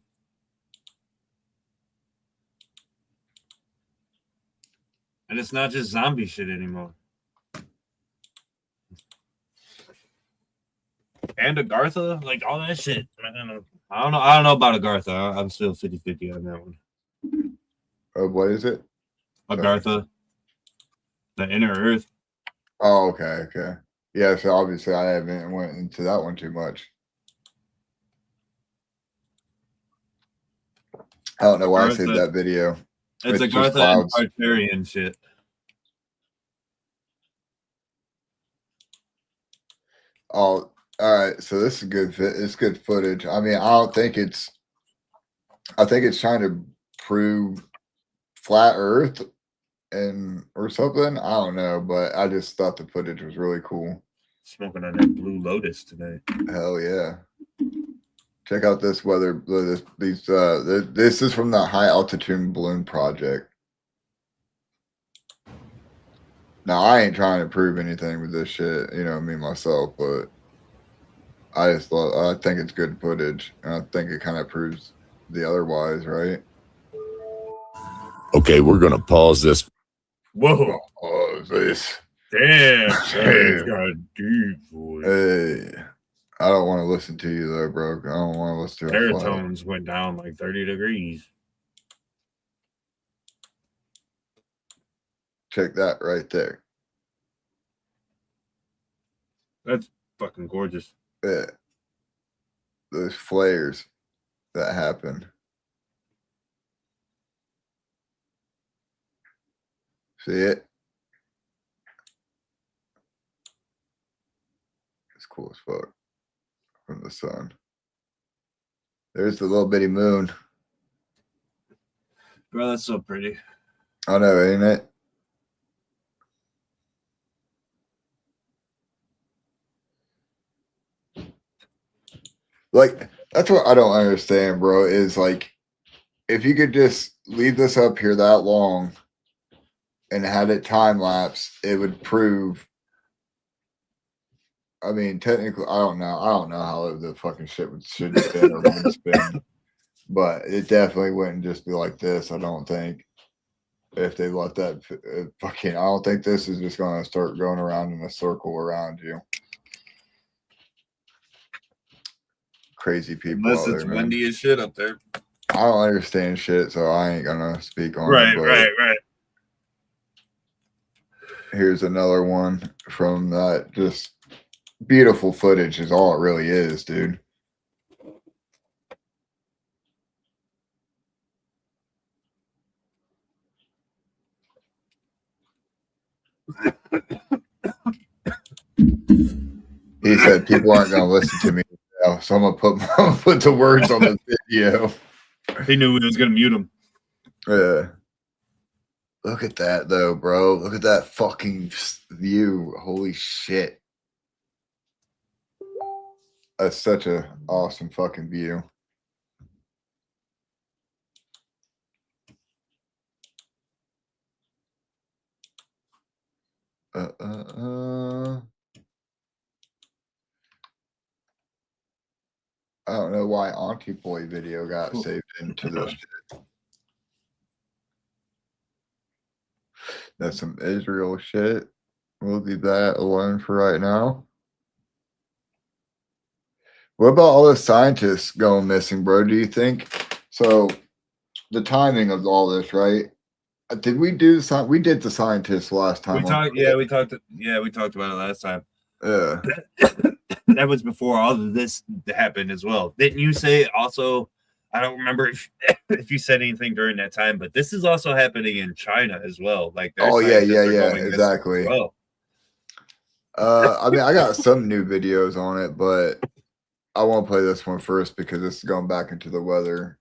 And it's not just zombie shit anymore. And Agartha, like all that shit. I don't know about Agartha. I'm still 50-50 on that one. What is it? Agartha. The inner Earth. Oh, okay. Yeah, so obviously I haven't went into that one too much. I don't know why I saved that video. It's a just Gartha and clouds. Arturian shit. Oh, all right. So this is good. It's good footage. I mean, I think it's trying to prove flat Earth or something. I don't know, but I just thought the footage was really cool. Smoking on that Blue Lotus today. Hell yeah. Check out this weather. This is from the High Altitude Balloon Project. Now I ain't trying to prove anything with this shit, me myself, but I think it's good footage, and I think it kind of proves the otherwise, right? Okay, we're gonna pause this. Whoa! Pause this. Damn, that got a deep voice. Hey, I don't want to listen to you though, bro. I don't want to listen to you. Baritones went down like 30 degrees. Check that right there. That's fucking gorgeous. Yeah. Those flares that happen. See it? It's cool as fuck from the sun. There's the little bitty moon. Bro, that's so pretty. I know, ain't it? Like, that's what I don't understand, bro, is like, if you could just leave this up here that long and had it time lapse, it would prove. I mean, technically, I don't know how the fucking shit should spin or would spin, but it definitely wouldn't just be like this. I don't think if they let that fucking. I don't think this is just going to start going around in a circle around you. Crazy people. Unless it's windy as shit up there. I don't understand shit, so I ain't gonna speak on it. Right. Here's another one from that. Just beautiful footage is all it really is, dude. He said people aren't gonna listen to me now, so I'm gonna put the words on the video. He knew he was gonna mute him. Yeah. Look at that though, bro. Look at that fucking view. Holy shit. That's such a awesome fucking view. I don't know why Auntie Boy video got saved into this shit. That's some Israel shit. We'll leave that alone for right now. What about all the scientists going missing, bro? Do you think so? The timing of all this, right? Did we do we did the scientists last time? We talked about it last time. Yeah. That was before all of this happened as well. Didn't you say also? I don't remember if you said anything during that time, but this is also happening in China as well. Like, yeah, exactly. Well. I mean, I got some new videos on it, but I won't play this one first because it's going back into the weather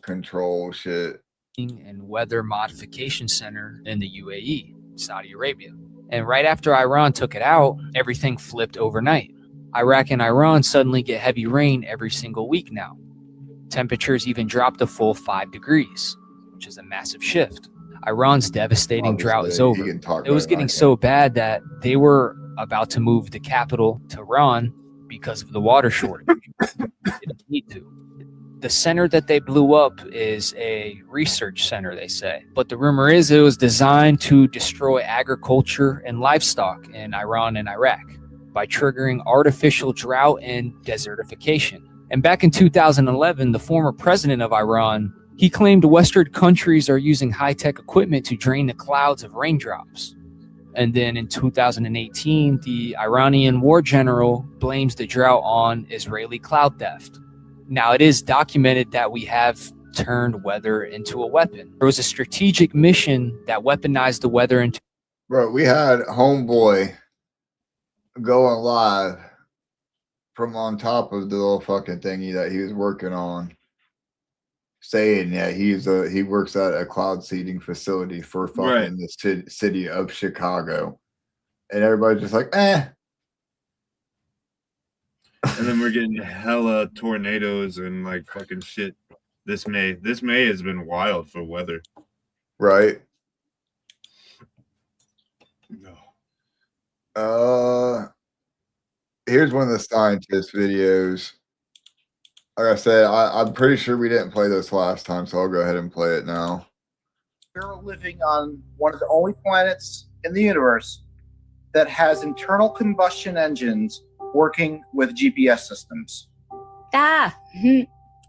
control shit. And Weather Modification Center in the UAE, Saudi Arabia. And right after Iran took it out, everything flipped overnight. Iraq and Iran suddenly get heavy rain every single week now. Temperatures even dropped a full 5 degrees, which is a massive shift. Iran's devastating drought is over. It was getting so bad that they were about to move the capital to Tehran because of the water shortage. They didn't need to. The center that they blew up is a research center, they say. But the rumor is it was designed to destroy agriculture and livestock in Iran and Iraq by triggering artificial drought and desertification. And back in 2011, the former president of Iran He claimed Western countries are using high-tech equipment to drain the clouds of raindrops. And then in 2018, the Iranian war general blames the drought on Israeli cloud theft. Now, it is documented that we have turned weather into a weapon. There was a strategic mission that weaponized the weather into... Bro, we had Homeboy going live from on top of the little fucking thingy that he was working on, saying that he works at a cloud seeding facility for fucking the city of Chicago, and everybody's just like, eh. And then we're getting hella tornadoes and like fucking shit. This May has been wild for weather. Right. No. Here's one of the scientist videos. Like I said, I'm pretty sure we didn't play this last time, so I'll go ahead and play it now. We're living on one of the only planets in the universe that has internal combustion engines working with GPS systems. Yeah.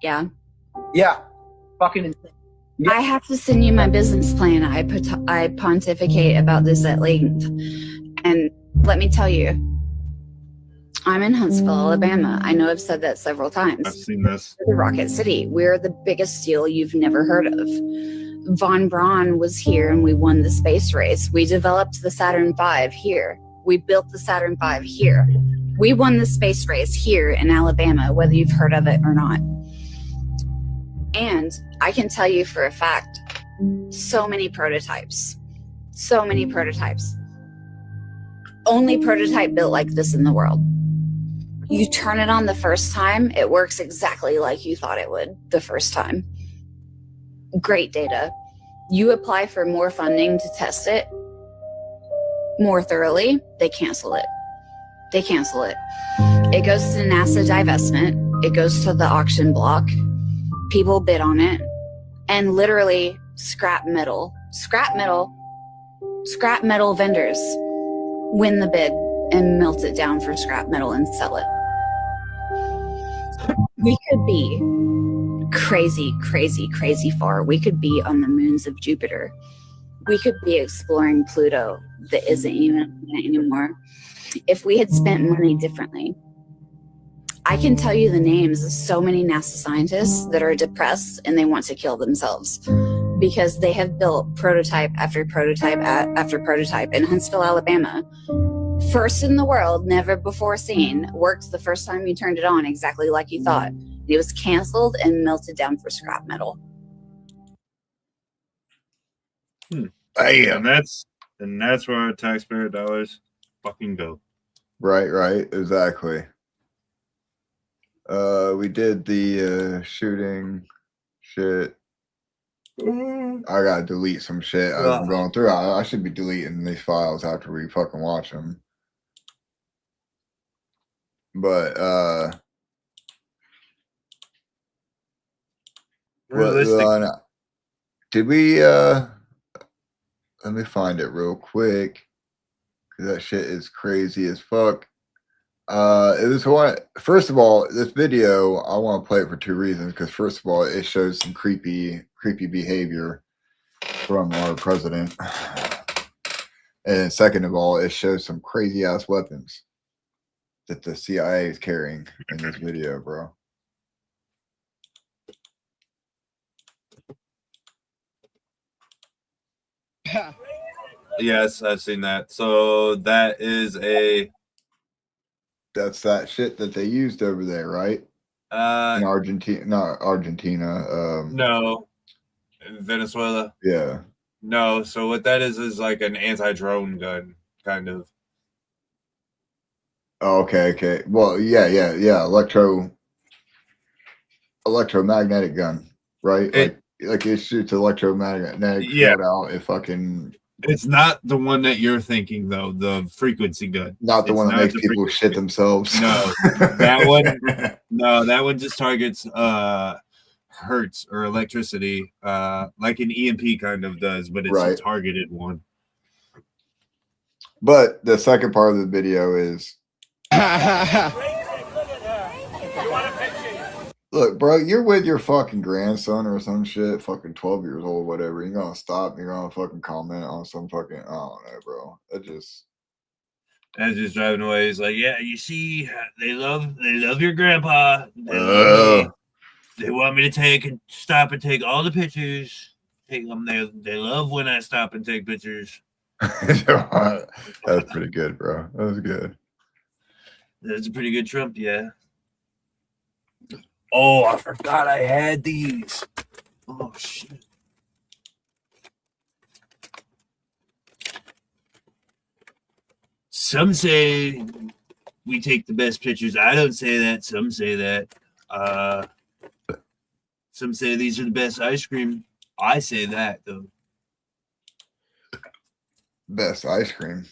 Yeah. Fucking insane. Yeah. I have to send you my business plan. I pontificate about this at length. And let me tell you, I'm in Huntsville, Alabama. I know I've said that several times. I've seen this. We're the Rocket City. We're the biggest deal you've never heard of. Von Braun was here and we won the space race. We developed the Saturn V here. We built the Saturn V here. We won the space race here in Alabama, whether you've heard of it or not. And I can tell you for a fact, so many prototypes. Only prototype built like this in the world. You turn it on the first time, it works exactly like you thought it would the first time. Great data. You apply for more funding to test it more thoroughly, they cancel it. It goes to NASA divestment. It goes to the auction block. People bid on it. And literally scrap metal vendors win the bid and melt it down for scrap metal and sell it. We could be crazy far. We could be on the moons of Jupiter. We could be exploring Pluto that isn't even a planet anymore if we had spent money differently. I can tell you the names of so many NASA scientists that are depressed and they want to kill themselves because they have built prototype after prototype after prototype in Huntsville, Alabama. First in the world, never before seen, worked the first time you turned it on exactly like you thought. It was canceled and melted down for scrap metal. And that's where our taxpayer dollars fucking go. Right, exactly. We did the shooting shit. I gotta delete some shit as I'm going through. I should be deleting these files after we fucking watch them. But did we let me find it real quick because that shit is crazy as fuck. It was one. First of all, this video I want to play it for two reasons. Because first of all, it shows some creepy behavior from our president, and second of all, it shows some crazy ass weapons that the CIA is carrying in this video, bro. Yes, I've seen that. So that is that's that shit that they used over there, right? In Argentina, not Argentina. No, Venezuela. Yeah. No, so what that is like an anti-drone gun, kind of. Oh, okay. Well, yeah. Electromagnetic gun, right? Like it shoots electromagnetic field out. It fucking. It's not the one that you're thinking, though. The frequency gun. Not the one that makes people shit themselves. No, that one. No, that one just targets hertz or electricity, like an EMP kind of does, but it's a targeted one. But the second part of the video is Look, bro, you're with your fucking grandson or some shit, fucking 12 years old, whatever. You're gonna stop. You're gonna fucking comment on some fucking. I don't know, bro. That just. As he's driving away, he's like, "Yeah, you see, they love your grandpa. They love me. They want me to stop and take all the pictures. Take them. They love when I stop and take pictures." That's pretty good, bro. That was good. That's a pretty good Trump, yeah. Oh, I forgot I had these. Oh shit. Some say we take the best pictures. I don't say that. Some say that. Some say these are the best ice cream. I say that though. Best ice cream.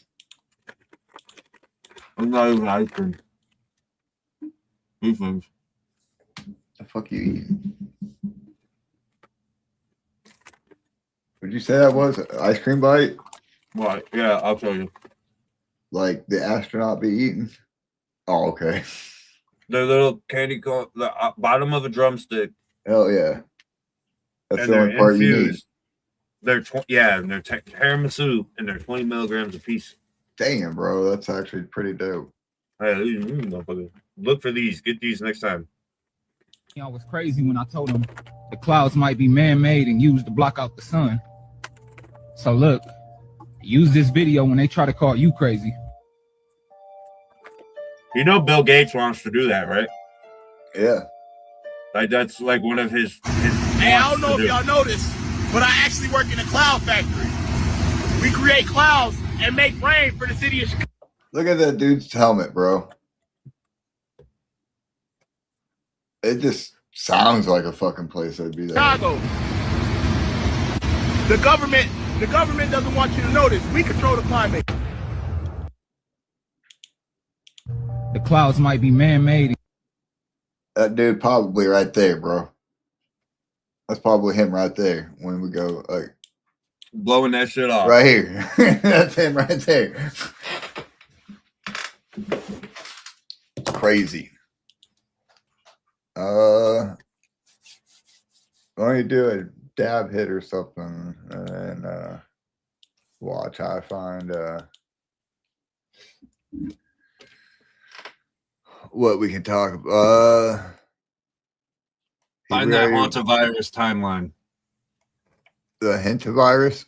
I'm not even ice cream. These things. The fuck you eating? Would you say that was ice cream bite? What? Yeah, I'll tell you. Like the astronaut be eating? Oh, okay. The little candy corn, the bottom of a drumstick. Hell yeah. That's And the only part you need. They're tiramisu, and they're 20 milligrams a piece. Damn, bro, that's actually pretty dope. Hey, look for these. Get these next time. I was crazy when I told them the clouds might be man-made and used to block out the sun. So look, use this video when they try to call you crazy. You know Bill Gates wants to do that, right? Yeah. Like that's like one of his Hey, I don't know if y'all know this, but I actually work in a cloud factory. We create clouds and make rain for the city of Chicago. Look at that dude's helmet, bro. It just sounds like a fucking place that'd be there. Chicago. The government doesn't want you to know this. We control the climate. The clouds might be man-made. That dude probably right there, bro. That's probably him right there when we go like blowing that shit off. Right here. That's him right there. Crazy. Why don't you do a dab hit or something and watch how I find what we can talk about. Find that hantavirus timeline. The hantavirus?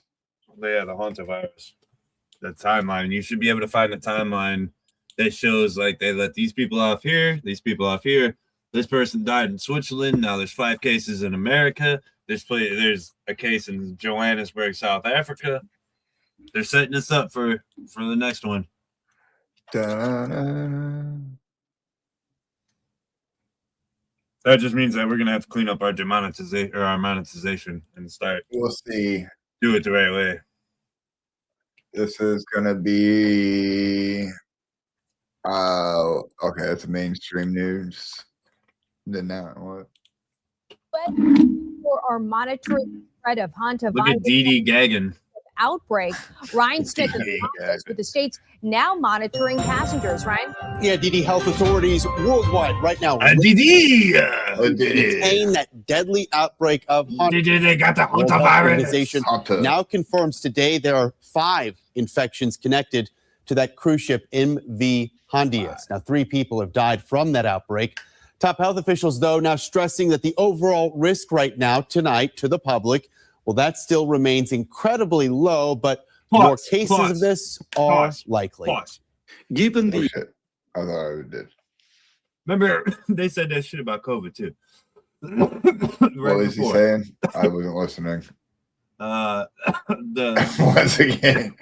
Yeah, the hantavirus. The timeline. You should be able to find a timeline that shows like they let these people off here, these people off here. This person died in Switzerland. Now there's 5 cases in America. There's a case in Johannesburg, South Africa. They're setting us up for the next one. Da-da-da-da. That just means that we're gonna have to clean up our monetization and start. We'll see. Do it the right way. This is gonna be okay, it's mainstream news. Then now what? For our monitoring the spread of hantavirus. Look at Dee Gagan. Outbreak. Ryan Smith is with the states now monitoring passengers, Ryan. Yeah, DD health authorities worldwide right now DD contain that deadly outbreak of they got the World Health hantavirus. Organization now confirms today there are 5 infections connected to that cruise ship MV Hondias. Now 3 people have died from that outbreak. Top health officials, though, now stressing that the overall risk right now tonight to the public, well, that still remains incredibly low, but more cases of this are likely. Given the I thought I did. Remember, they said that shit about COVID too. What was he saying? I wasn't listening. Once again.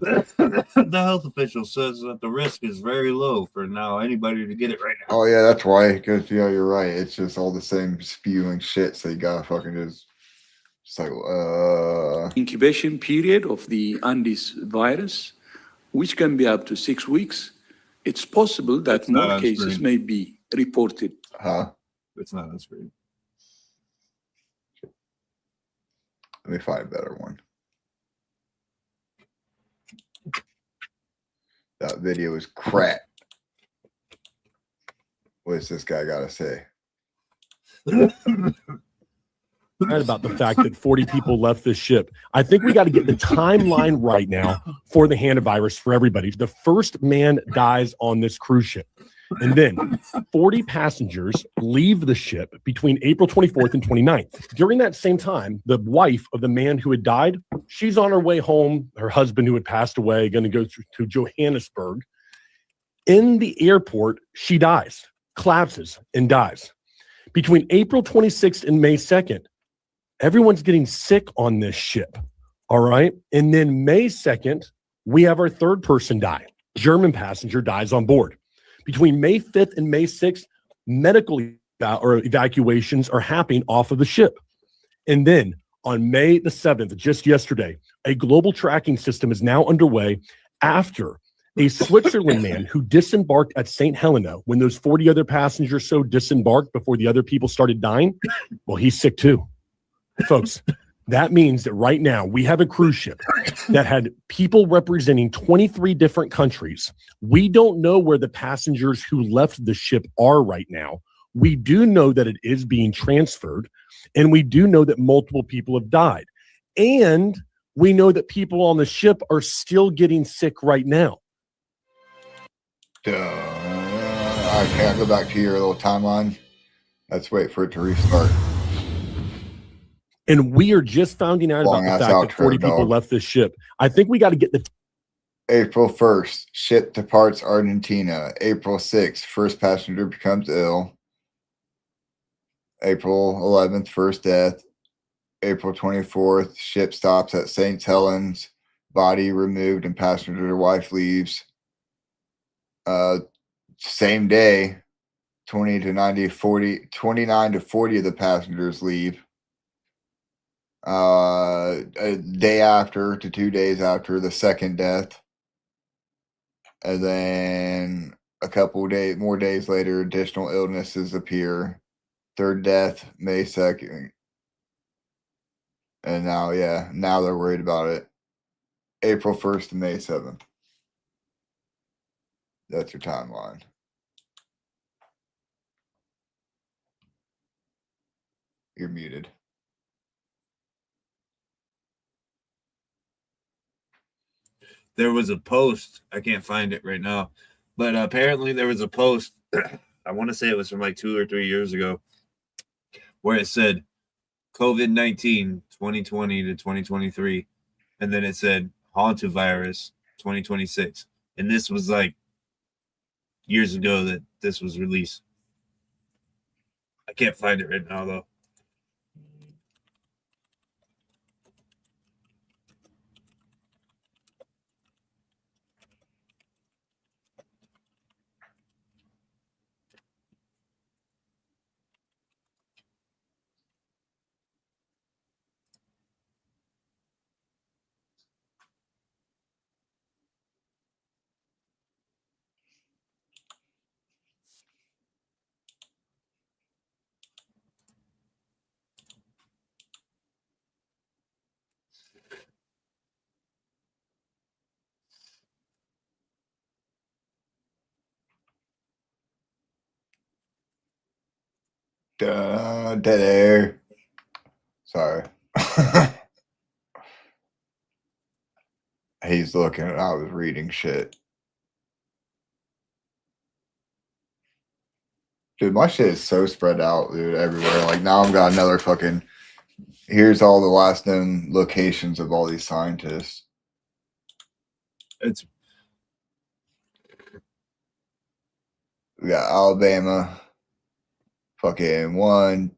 The health official says that the risk is very low for now anybody to get it right now. Oh yeah, that's why. Because yeah, you're right. It's just all the same spewing shit. So you gotta fucking just like incubation period of the Andes virus, which can be up to 6 weeks. It's possible that more cases may be reported. Huh? It's not on screen. Let me find a better one. That video is crap. What's this guy got to say? Right about the fact that 40 people left this ship. I think we got to get the timeline right now for the hantavirus for everybody. The first man dies on this cruise ship. And then 40 passengers leave the ship between April 24th and 29th. During that same time, the wife of the man who had died, she's on her way home. Her husband, who had passed away, going to go to Johannesburg. In the airport, she dies, collapses, and dies. Between April 26th and May 2nd, everyone's getting sick on this ship. All right. And then May 2nd, we have our third person die. German passenger dies on board. Between May 5th and May 6th, medical evacuations are happening off of the ship. And then on May the 7th, just yesterday, a global tracking system is now underway after a Switzerland man who disembarked at St. Helena when those 40 other passengers so disembarked before the other people started dying. Well, he's sick too. Folks, that means that right now we have a cruise ship that had people representing 23 different countries. We don't know where the passengers who left the ship are right now. We do know that it is being transferred, and we do know that multiple people have died. And we know that people on the ship are still getting sick right now. I can't go back to your little timeline. Let's wait for it to restart. And we are just finding out about the fact that 40 people left this ship. I think we got to get the April 1st, ship departs Argentina. April 6th, first passenger becomes ill. April 11th, first death. April 24th, ship stops at St. Helens. Body removed and passenger wife leaves. Same day, 29 to 40 of the passengers leave. A day after to 2 days after the second death, and then a couple more days later, additional illnesses appear. Third death, May 2nd, and now they're worried about it. April 1st to May 7th. That's your timeline. You're muted. There was a post. I can't find it right now, but apparently there was a post. I want to say it was from like 2 or 3 years ago, where it said COVID-19 2020 to 2023, and then it said hantavirus 2026, and this was like years ago that this was released. I can't find it right now though. Dead air. Sorry. He's looking. I was reading shit. Dude, my shit is so spread out, dude, everywhere. Like, now I've got another fucking... Here's all the last known locations of all these scientists. We got Alabama. Fucking 1,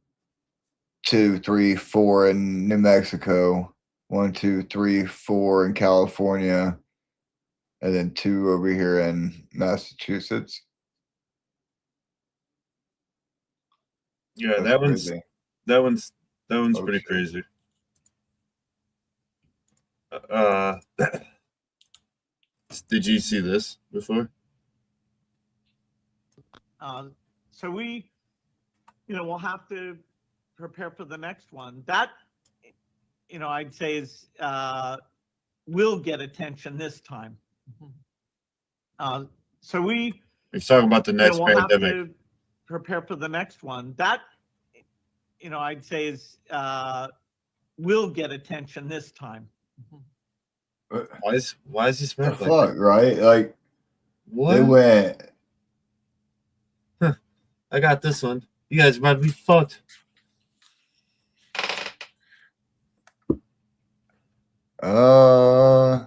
2, 3, 4 in New Mexico. 1, 2, 3, 4 in California. And then 2 over here in Massachusetts. Yeah, That's that crazy. one's pretty crazy. Did you see this before? So we, we'll have to prepare for the next one. That, I'd say is will get attention this time. So we. You're talking about the next we'll pandemic. have to prepare for the next one. That, I'd say is will get attention this time. Why is he smirking? The fuck, right? Like, what? They went. I got this one. You guys about to be fucked. I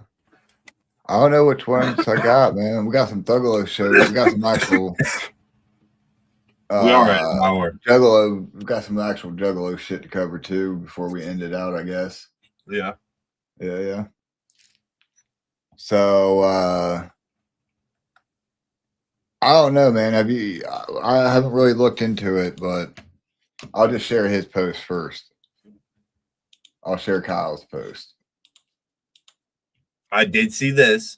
don't know which ones I got, man. We got some Thuggalo shows. We got some actual. We are at an hour. Juggalo. We got some actual Juggalo shit to cover too before we end it out, I guess. Yeah. Yeah. So I don't know, man. I haven't really looked into it, but I'll just share his post first. I'll share Kyle's post. I did see this.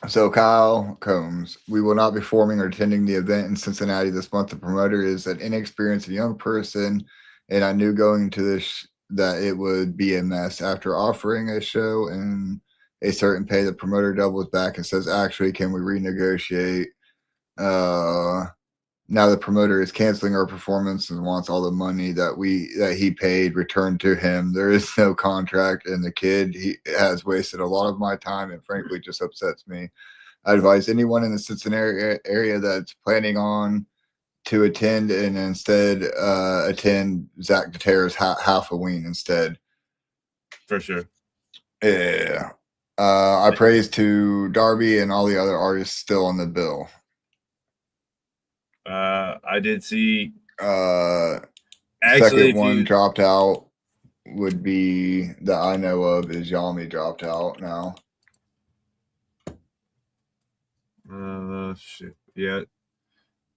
So Kyle Combs, we will not be forming or attending the event in Cincinnati this month. The promoter is an inexperienced young person, and I knew going into this that it would be a mess. After offering a show and a certain pay, the promoter doubles back and says, actually, can we renegotiate? Now the promoter is canceling our performance and wants all the money that he paid returned to him. There is no contract, and the kid he has wasted a lot of my time and frankly just upsets me. I advise anyone in the Cincinnati area that's planning on to attend and instead attend Zach DeTerra's Halloween instead. For sure. Yeah. I praise to Darby and all the other artists still on the bill. I did see. Actually, second one dropped out would be that I know of is Yami dropped out now. Shit. Yeah.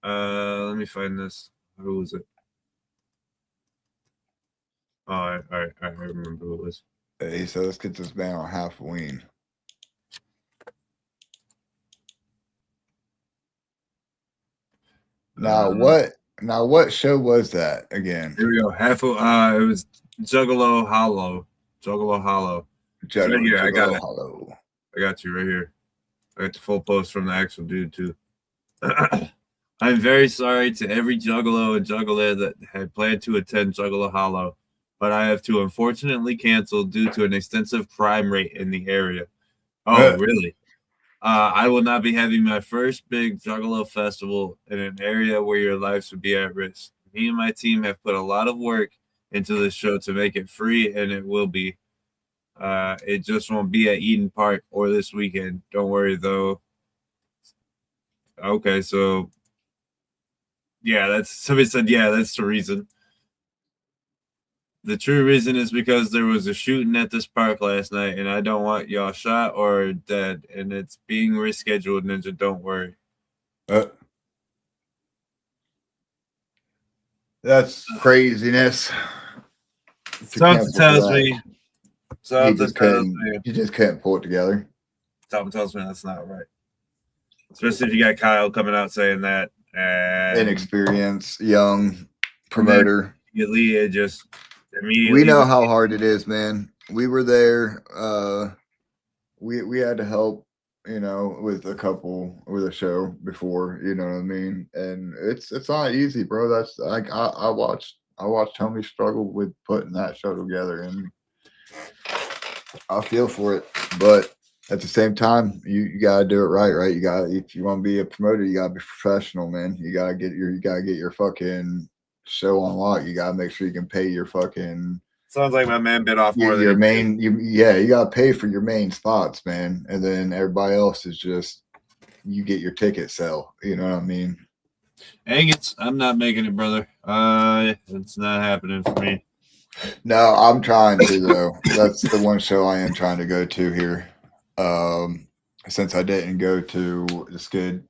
Let me find this. Who was it? Oh, I remember who it was. Hey, so let's get this man on Halloween. Now what show was that again? Here we go. It was Juggalo Hollow. Juggalo Hollow. Right here, I got it. Hollow. I got you right here. I got the full post from the actual dude too. I'm very sorry to every Juggalo and Juggler that had planned to attend Juggalo Hollow, but I have to unfortunately cancel due to an extensive crime rate in the area. Oh, really? I will not be having my first big Juggalo festival in an area where your lives would be at risk. Me and my team have put a lot of work into this show to make it free, and it will be. It just won't be at Eden Park or this weekend. Don't worry, though. Okay, so yeah, somebody said, yeah, that's the reason. The true reason is because there was a shooting at this park last night, and I don't want y'all shot or dead, and it's being rescheduled, Ninja. Don't worry. That's craziness. Something tells me. You just can't pull it together. Something tells me that's not right. Especially if you got Kyle coming out saying that. Inexperienced, young promoter. Immediately. We know how hard it is, man. We were there. We had to help, with a show before, you know what I mean? And it's not easy, bro. That's like I watched Tony struggle with putting that show together, and I feel for it. But at the same time, you gotta do it right? You got, if you want to be a promoter, you gotta be professional, man. You gotta get your fucking show on lock. You gotta make sure you can pay your fucking. Sounds like my man bit off more than your main. You gotta pay for your main spots, man, and then everybody else is just you get your ticket sell. You know what I mean? I'm not making it, brother. It's not happening for me. No, I'm trying to though. That's the one show I am trying to go to here. Since I didn't go to the Skid.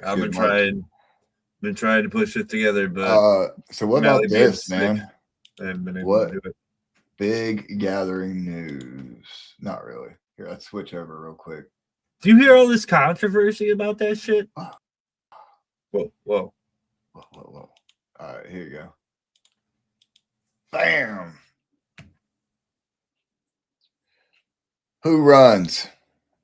I've been trying to push it together, but so what about this, man? I haven't been able to do it. Big gathering news? Not really. Here, let's switch over real quick. Do you hear all this controversy about that shit? Whoa. All right, here you go. Bam. Who runs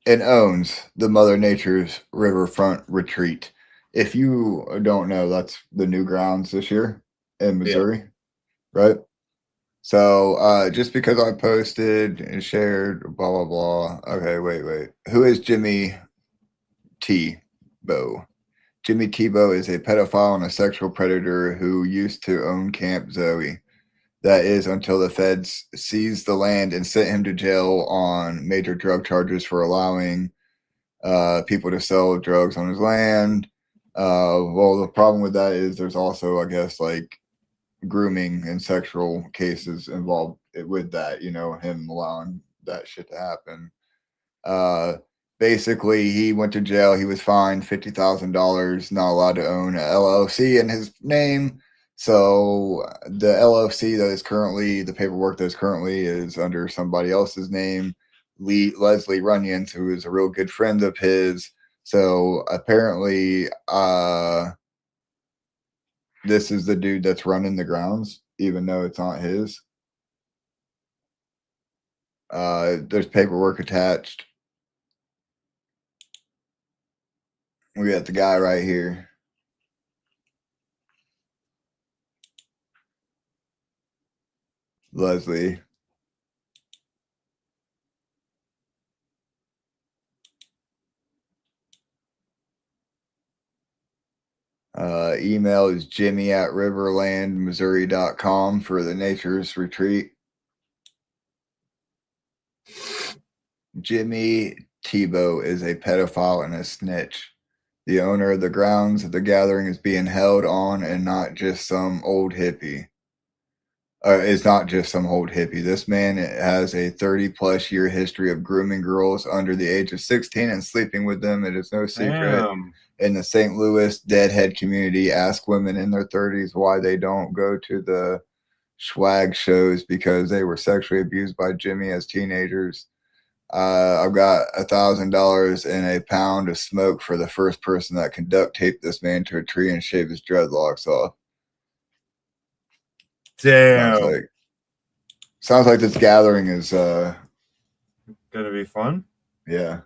and owns the Mother Nature's Riverfront Retreat? If you don't know, that's the new grounds this year in Missouri. right? So just because I posted and shared, blah blah blah. Okay, wait. Who is Jimmy Tebow? Jimmy Tebow is a pedophile and a sexual predator who used to own Camp Zoe. That is until the feds seized the land and sent him to jail on major drug charges for allowing people to sell drugs on his land. Well, the problem with that is there's also, I guess, like grooming and sexual cases involved with that, you know, him allowing that shit to happen. Basically, he went to jail. He was fined $50,000, not allowed to own an LLC in his name. So the LLC that is currently, the paperwork that is currently is under somebody else's name, Leslie Runyons, who is a real good friend of his. So apparently, this is the dude that's running the grounds, even though it's not his. There's paperwork attached. We got the guy right here. Leslie. Email is jimmy@riverlandmissouri.com for the Nature's Retreat. Jimmy Tebow is a pedophile and a snitch. The owner of the grounds of the gathering is being held on and not just some old hippie. It's not just some old hippie. This man has a 30-plus year history of grooming girls under the age of 16 and sleeping with them. It is no secret. Damn. In the St. Louis deadhead community, ask women in their 30s why they don't go to the swag shows because they were sexually abused by Jimmy as teenagers. I've got $1,000 and a pound of smoke for the first person that can duct tape this man to a tree and shave his dreadlocks off. Damn. Sounds like this gathering is gonna be fun. Yeah.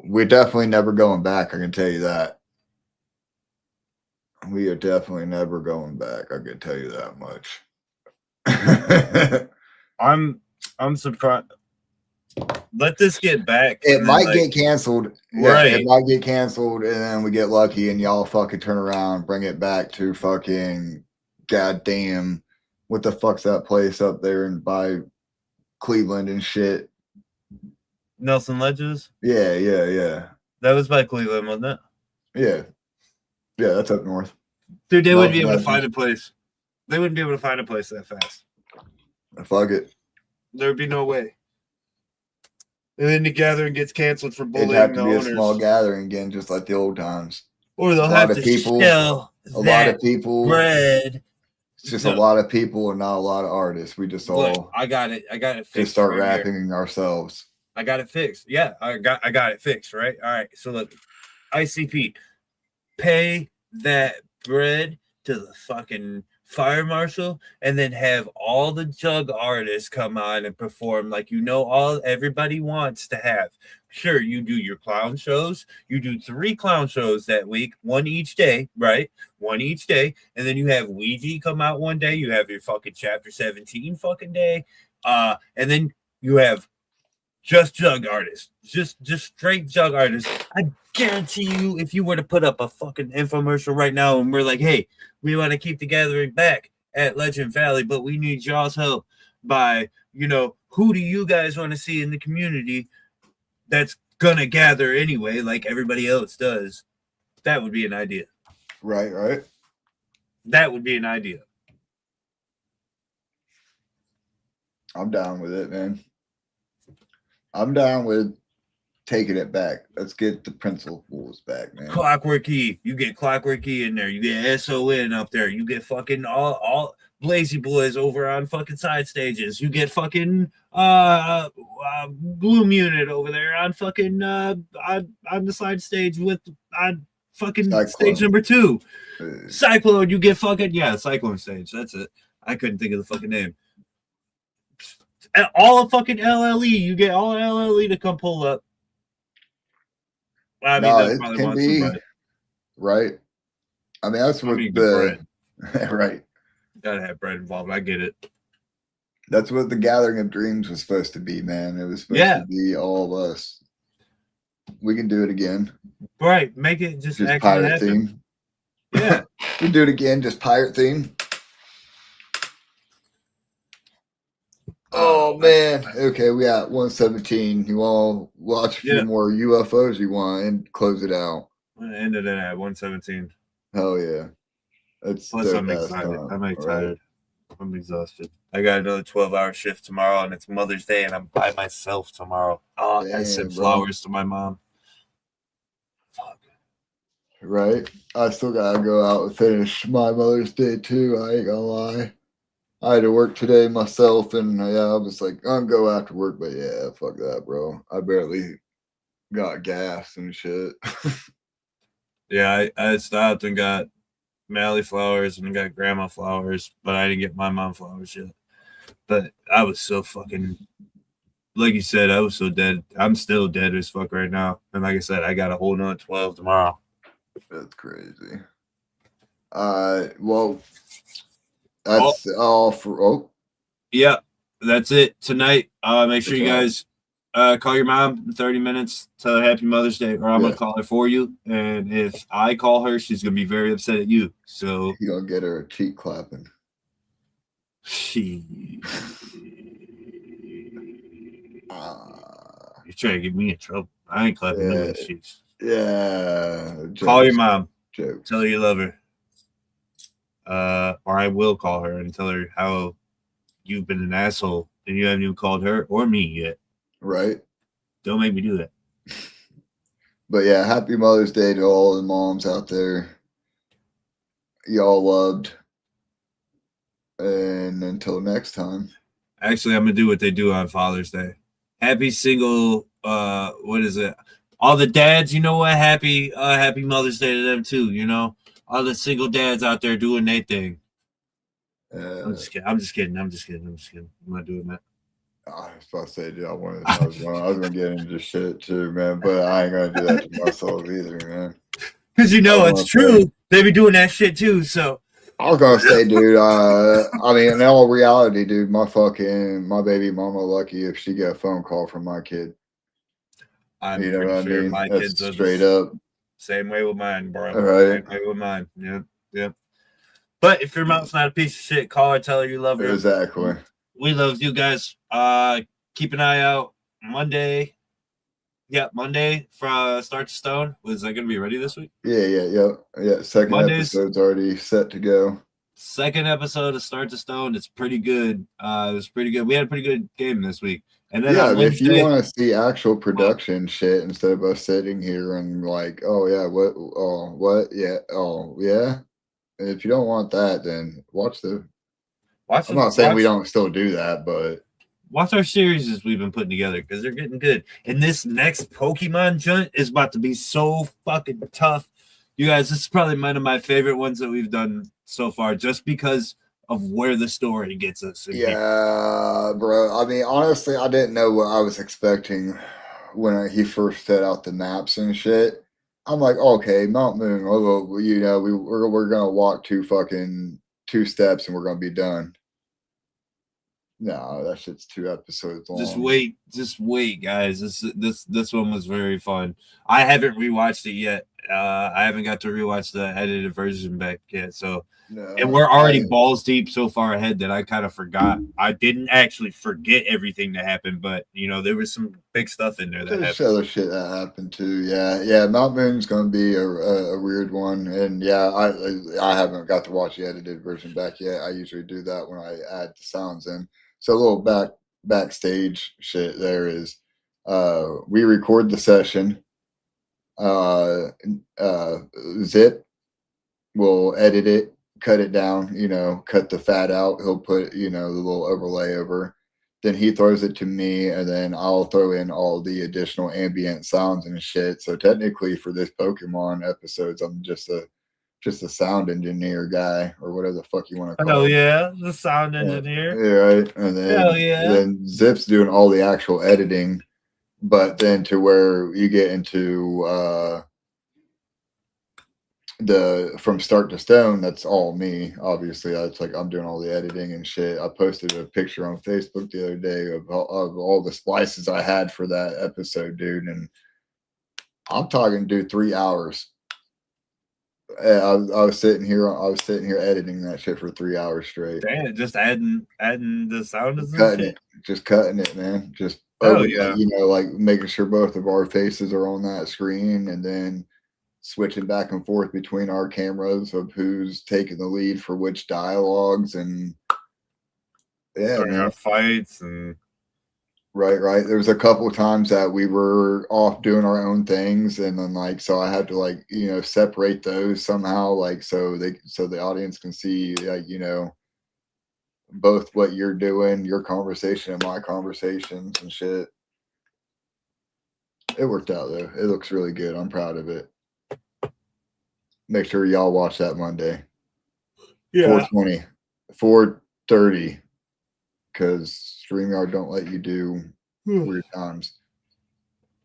We're definitely never going back, I can tell you that. We are definitely never going back, I can tell you that much. I'm surprised. Let this get back. It might get canceled. Right. Yeah, it might get canceled, and then we get lucky, and y'all fucking turn around, bring it back to fucking goddamn. What the fuck's that place up there and by Cleveland and shit? Nelson Ledges? Yeah. That was by Cleveland, wasn't it? Yeah, that's up north. Dude, they wouldn't be able to find a place. They wouldn't be able to find a place that fast. Fuck it. There'd be no way. And then the gathering gets canceled for bullying It'd have to the be owners. a small gathering again, just like the old times. Or they'll have to sell a lot of people. bread. It's just a lot of people and not a lot of artists. We just all. Look, I got it fixed. Just start right rapping here. ourselves. I got it fixed. Yeah, I got it fixed, right? All right. So look, ICP, pay that bread to the fucking fire marshal and then have all the jug artists come on and perform like everybody wants to have. Sure, you do your clown shows. You do 3 clown shows that week, one each day, right? One each day. And then you have Ouija come out one day. You have your fucking chapter 17 fucking day. And then you have just jug artists, just straight jug artists. I guarantee you, if you were to put up a fucking infomercial right now and we're like, hey, we want to keep the gathering back at Legend Valley, but we need y'all's help by, who do you guys want to see in the community that's gonna gather anyway, like everybody else does? That would be an idea. Right. That would be an idea. I'm down with it, man. I'm down with taking it back. Let's get the principles back, man. Clockwork Key. You get Clockwork Key in there. You get SON up there. You get fucking all Blazy Boys over on fucking side stages. You get fucking Gloom Unit over there on fucking on the side stage with fucking Cyclone. Stage number 2. Cyclone. You get fucking Cyclone stage. That's it. I couldn't think of the fucking name. All of fucking LLE. You get all LLE to come pull up. I mean, it can be right. I mean, that's what Right. Gotta have bread involved. I get it. That's what the Gathering of Dreams was supposed to be, man. It was supposed to be all of us. We can do it again. Right. Make it just pirate happen. theme. Yeah. We do it again, just pirate theme. Oh man. Okay, we got 117. You want to watch a few more UFOs you want and close it out? I ended it at 117. Hell yeah. Plus I'm excited. I'm excited. I'm exhausted. I got another 12-hour shift tomorrow, and it's Mother's Day, and I'm by myself tomorrow. Oh, I sent flowers to my mom. Fuck. Right? I still gotta go out and finish my Mother's Day too. I ain't gonna lie. I had to work today myself, and I was like, I'm gonna go after work, but yeah, fuck that, bro. I barely got gas and shit. Yeah, I stopped and got Mally flowers and got grandma flowers, but I didn't get my mom flowers yet. But I was so fucking, like you said, I was so dead. I'm still dead as fuck right now. And like I said, I got a whole nother 12 tomorrow. That's crazy. Well, that's all for. Yeah, that's it tonight. Make sure you guys call your mom in 30 minutes. Tell her Happy Mother's Day, or I'm gonna call her for you. And if I call her, she's gonna be very upset at you. So you gonna get her a cheek clapping. You're trying to get me in trouble. I ain't clapping no cheeks. Yeah. Call your mom. Jokes. Tell her you love her. Or I will call her and tell her how you've been an asshole and you haven't even called her or me yet. Right. Don't make me do that. But yeah, happy Mother's Day to all the moms out there. Y'all loved. And until next time. Actually, I'm gonna do what they do on Father's Day. Happy single, what is it? All the dads, you know what? Happy Mother's Day to them too, you know? All the single dads out there doing their thing. I'm just kidding. I'm not doing that. I was about to say, dude, I was gonna get into shit too, man, but I ain't gonna do that to myself either, man. Because it's true. They be doing that shit too, so. I was gonna say, dude, I mean, in all reality, dude, my baby mama lucky if she get a phone call from my kid. I'm you know what I mean? My That's kids are straight up. Same way with mine, bro. Right. Same way with mine. Yeah. But if your mom's not a piece of shit, call her, tell her you love her. Exactly. We love you guys. Keep an eye out. Monday. Yeah, Monday from Start to Stone. Was that going to be ready this week? Yeah. Second episode's already set to go. Second episode of Start to Stone. It's pretty good. It was pretty good. We had a pretty good game this week. And then if you want to see actual production shit instead of us sitting here and like, oh yeah, And if you don't want that, then I'm not saying we don't still do that, but watch our series we've been putting together because they're getting good. And this next Pokemon joint is about to be so fucking tough. You guys, this is probably one of my favorite ones that we've done so far, just because of where the story gets us. Yeah, bro. I mean, honestly, I didn't know what I was expecting when he first set out the maps and shit. I'm like, okay, Mount Moon. We're gonna walk two steps and we're gonna be done. No, that shit's 2 episodes long. Just wait, guys. This one was very fun. I haven't rewatched it yet. I haven't got to rewatch the edited version back yet. So, and we're already balls deep so far ahead that I kind of forgot. I didn't actually forget everything that happened, but there was some big stuff in there that There's happened. other shit that happened too. Yeah. Mount Moon's gonna be a weird one, and I haven't got to watch the edited version back yet. I usually do that when I add the sounds in. So a little backstage shit there is, we record the session. Zip will edit it, cut it down, cut the fat out. He'll put, the little overlay over. Then he throws it to me, and then I'll throw in all the additional ambient sounds and shit. So technically for this Pokemon episodes, I'm just a sound engineer guy, or whatever the fuck you want to call Oh it. yeah, the sound engineer. Yeah, right. And then Zip's doing all the actual editing, but then to where you get into from start to stone, that's all me. Obviously, that's like I'm doing all the editing and shit. I posted a picture on Facebook the other day of all the splices I had for that episode, dude. And I'm talking, dude, 3 hours. I was sitting here editing that shit for 3 hours straight. Damn, just adding the sound and Cutting it, man. Just yeah. like making sure both of our faces are on that screen, and then switching back and forth between our cameras of who's taking the lead for which dialogues, and during our fights and right. There was a couple of times that we were off doing our own things, and then like so I had to like separate those somehow, like so the audience can see both what you're doing, your conversation and my conversations and shit. It worked out though. It looks really good. I'm proud of it. Make sure y'all watch that Monday. Yeah. 4:20, 4:30, because StreamYard don't let you do weird times.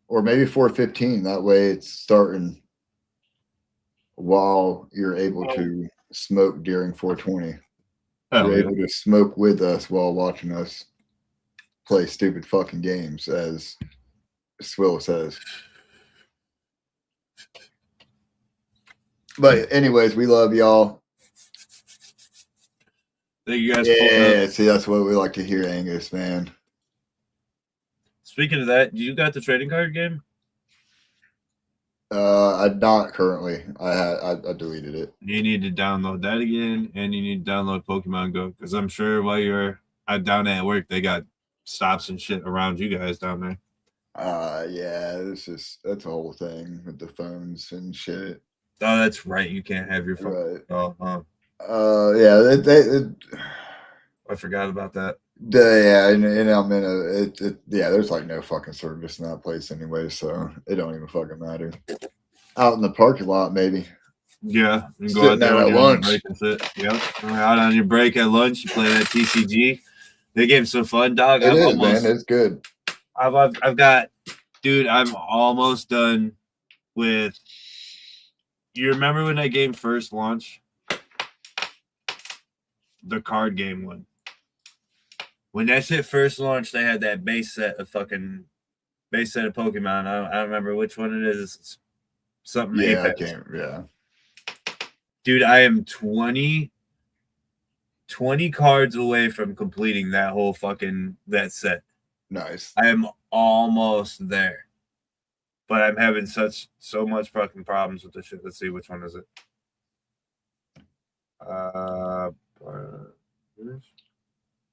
Or maybe 4:15. That way it's starting while you're able to smoke during 4:20. You're able to smoke with us while watching us play stupid fucking games, as Swill says. But anyways, we love y'all. Thank you guys. Yeah, see, that's what we like to hear, Angus, man. Speaking of that, you got the trading card game? I not currently. I deleted it. You need to download that again, and you need to download Pokemon Go, because I'm sure while you're down at work, they got stops and shit around you guys down there. Yeah, that's a whole thing with the phones and shit. Oh, that's right. You can't have your phone. Right. Yeah. I forgot about that. Yeah, and I'm in there's like no fucking service in that place anyway, so it don't even fucking matter. Out in the parking lot, maybe. Yeah, you go out there at lunch. Break and sit. Yep. Out on your break at lunch, you play that TCG. They game's so fun, dog. It is, man. It's good. I've got, dude. I'm almost done with. You remember when that game first launched? The card game one. When that shit first launched, they had that base set of Pokemon. I don't remember which one it is. It's something. Yeah, Apex. I can't. Yeah. Dude, I am 20 cards away from completing that whole that set. Nice. I am almost there. But I'm having so much fucking problems with this shit. Let's see, which one is it?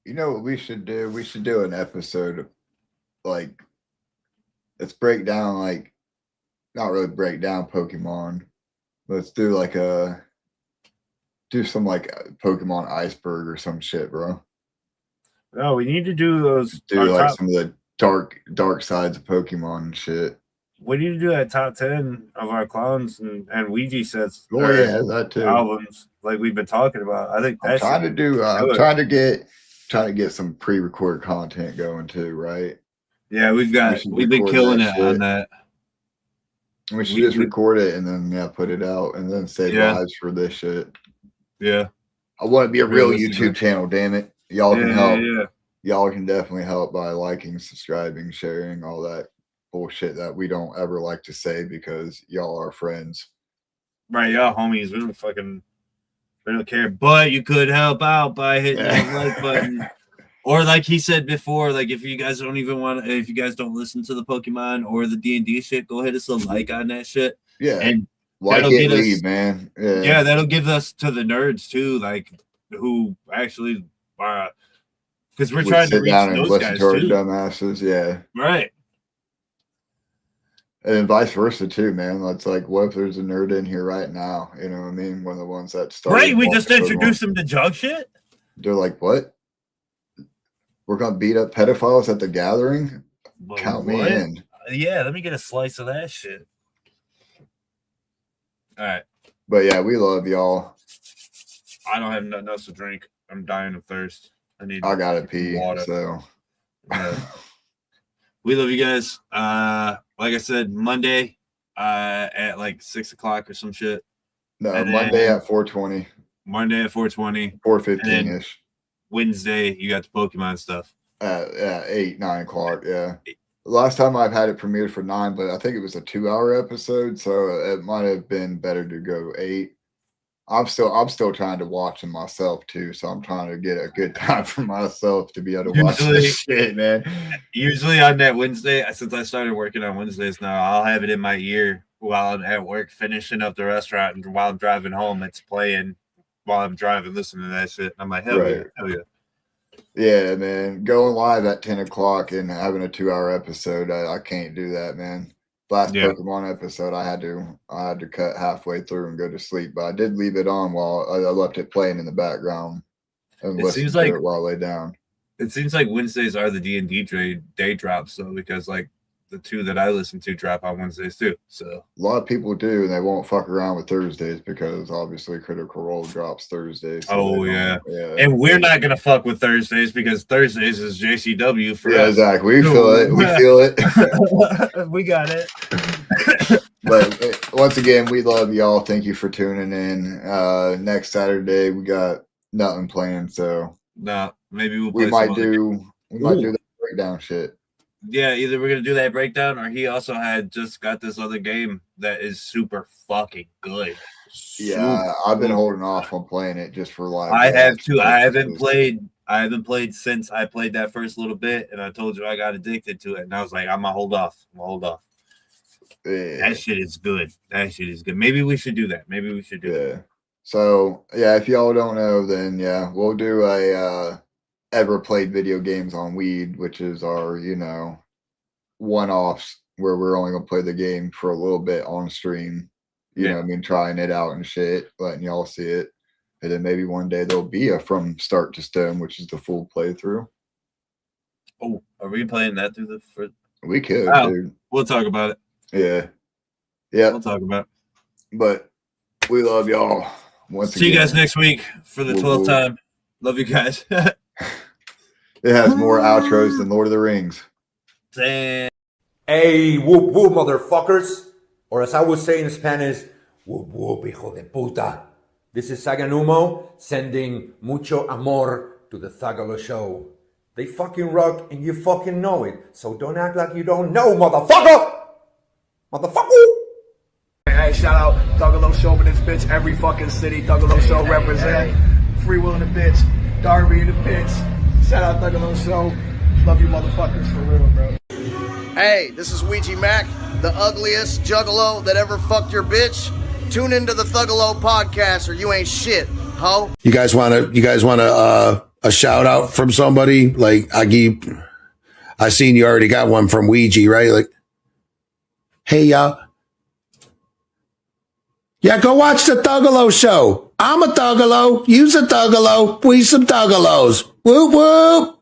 You know what we should do? We should do an episode of, like, let's break down, like, not really break down Pokemon. Let's do like some like Pokemon iceberg or some shit, bro. No, we need to do those. Do like some of the dark sides of Pokemon and shit. We need to do that top 10 of our clowns and Ouija sets. Oh yeah, that too. Albums like we've been talking about. I think that's I'm trying to get some pre-recorded content going too, right? Yeah, we've been killing it on that. We should just record it and then put it out and then save lives for this shit. Yeah. I want to be a real YouTube channel, damn it. Y'all can help. Yeah. Y'all can definitely help by liking, subscribing, sharing, all that bullshit that we don't ever like to say because y'all are friends. Right, y'all homies. We don't care. But you could help out by hitting that like button. Or like he said before, like if you guys don't listen to the Pokemon or the D&D shit, go hit us a like on that shit. Yeah. And that'll get lead, man. Yeah, that'll give us to the nerds too, like who actually because we're trying to reach those guys to our too. Dumbasses, yeah. Right. And vice versa too, man. It's like, what if there's a nerd in here right now? You know what I mean? One of the ones that started. Right, we just introduced them to jug shit. They're like, what? We're gonna beat up pedophiles at the gathering? But Count what? me in. Yeah, let me get a slice of that shit. All right. But yeah, we love y'all. I don't have nothing else to drink. I'm dying of thirst. I gotta pee. Water. So we love you guys. Like I said, Monday at like 6 o'clock or some shit. No, And Monday then at 4:20. Monday at 4:20. 4:15 ish. Wednesday, you got the Pokemon stuff. At 8, 9 o'clock. Yeah. Last time I've had it premiered for 9, but I think it was a 2-hour episode, so it might have been better to go 8. I'm still trying to watch them myself too, so I'm trying to get a good time for myself to be able to watch this shit, man. Usually on that Wednesday, since I started working on Wednesdays now, I'll have it in my ear while I'm at work finishing up the restaurant, and while I'm driving home, it's playing while I'm driving, listening to that shit. I'm like, hell yeah, hell yeah. Yeah, man. Going live at 10 o'clock and having a 2-hour episode, I can't do that, man. Last Pokemon episode, I had to cut halfway through and go to sleep, but I did leave it on while I left it playing in the background and listened to it while I lay down. It seems like Wednesdays are the D&D day drops, though, because like the 2 that I listen to drop on Wednesdays too. So a lot of people do, and they won't fuck around with Thursdays because obviously Critical Role drops Thursdays. So yeah, and we're not gonna fuck with Thursdays because Thursdays is JCW for us. Exactly. We feel it. We feel it. We got it. But once again, we love y'all. Thank you for tuning in. Next Saturday we got nothing planned, so maybe we might do that breakdown shit. Yeah, either we're gonna do that breakdown, or he also had just got this other game that is super fucking good. Yeah, I've been holding off on playing it just for live. I have too. I haven't played since I played that first little bit, and I told you I got addicted to it, and I was like, I'm gonna hold off. That shit is good. Maybe we should do that. That. So yeah, if y'all don't know, then we'll do a ever played video games on weed, which is our one-offs where we're only gonna play the game for a little bit on stream, you know what I mean, trying it out and shit, letting y'all see it, and then maybe one day there'll be a From Start to Stone, which is the full playthrough. Oh, are we playing that through the we could, dude. We'll talk about it. Yeah, we'll talk about it. But we love y'all once again. See you guys next week for the 12th time. Love you guys. It has more outros than Lord of the Rings. Hey, whoop whoop, motherfuckers. Or as I would say in Spanish, whoop whoop, hijo de puta. This is Saganumo sending mucho amor to the Thuggalo show. They fucking rock and you fucking know it. So don't act like you don't know, motherfucker! Motherfucker! Hey, shout out Thuggalo show in this bitch. Every fucking city Thuggalo show represent. Free Will in the bitch. Darby in the bitch. Shout out Thuggalo show. Love you motherfuckers for real, bro. Hey, this is Ouija Mac, the ugliest juggalo that ever fucked your bitch. Tune into the Thuggalo podcast or you ain't shit, ho. You guys want a shout out from somebody? Like I seen you already got one from Ouija, right? Like, hey y'all. Yeah, go watch the Thuggalo show. I'm a Thuggalo. You's a Thuggalo. We some Thuggalos. Whoop whoop.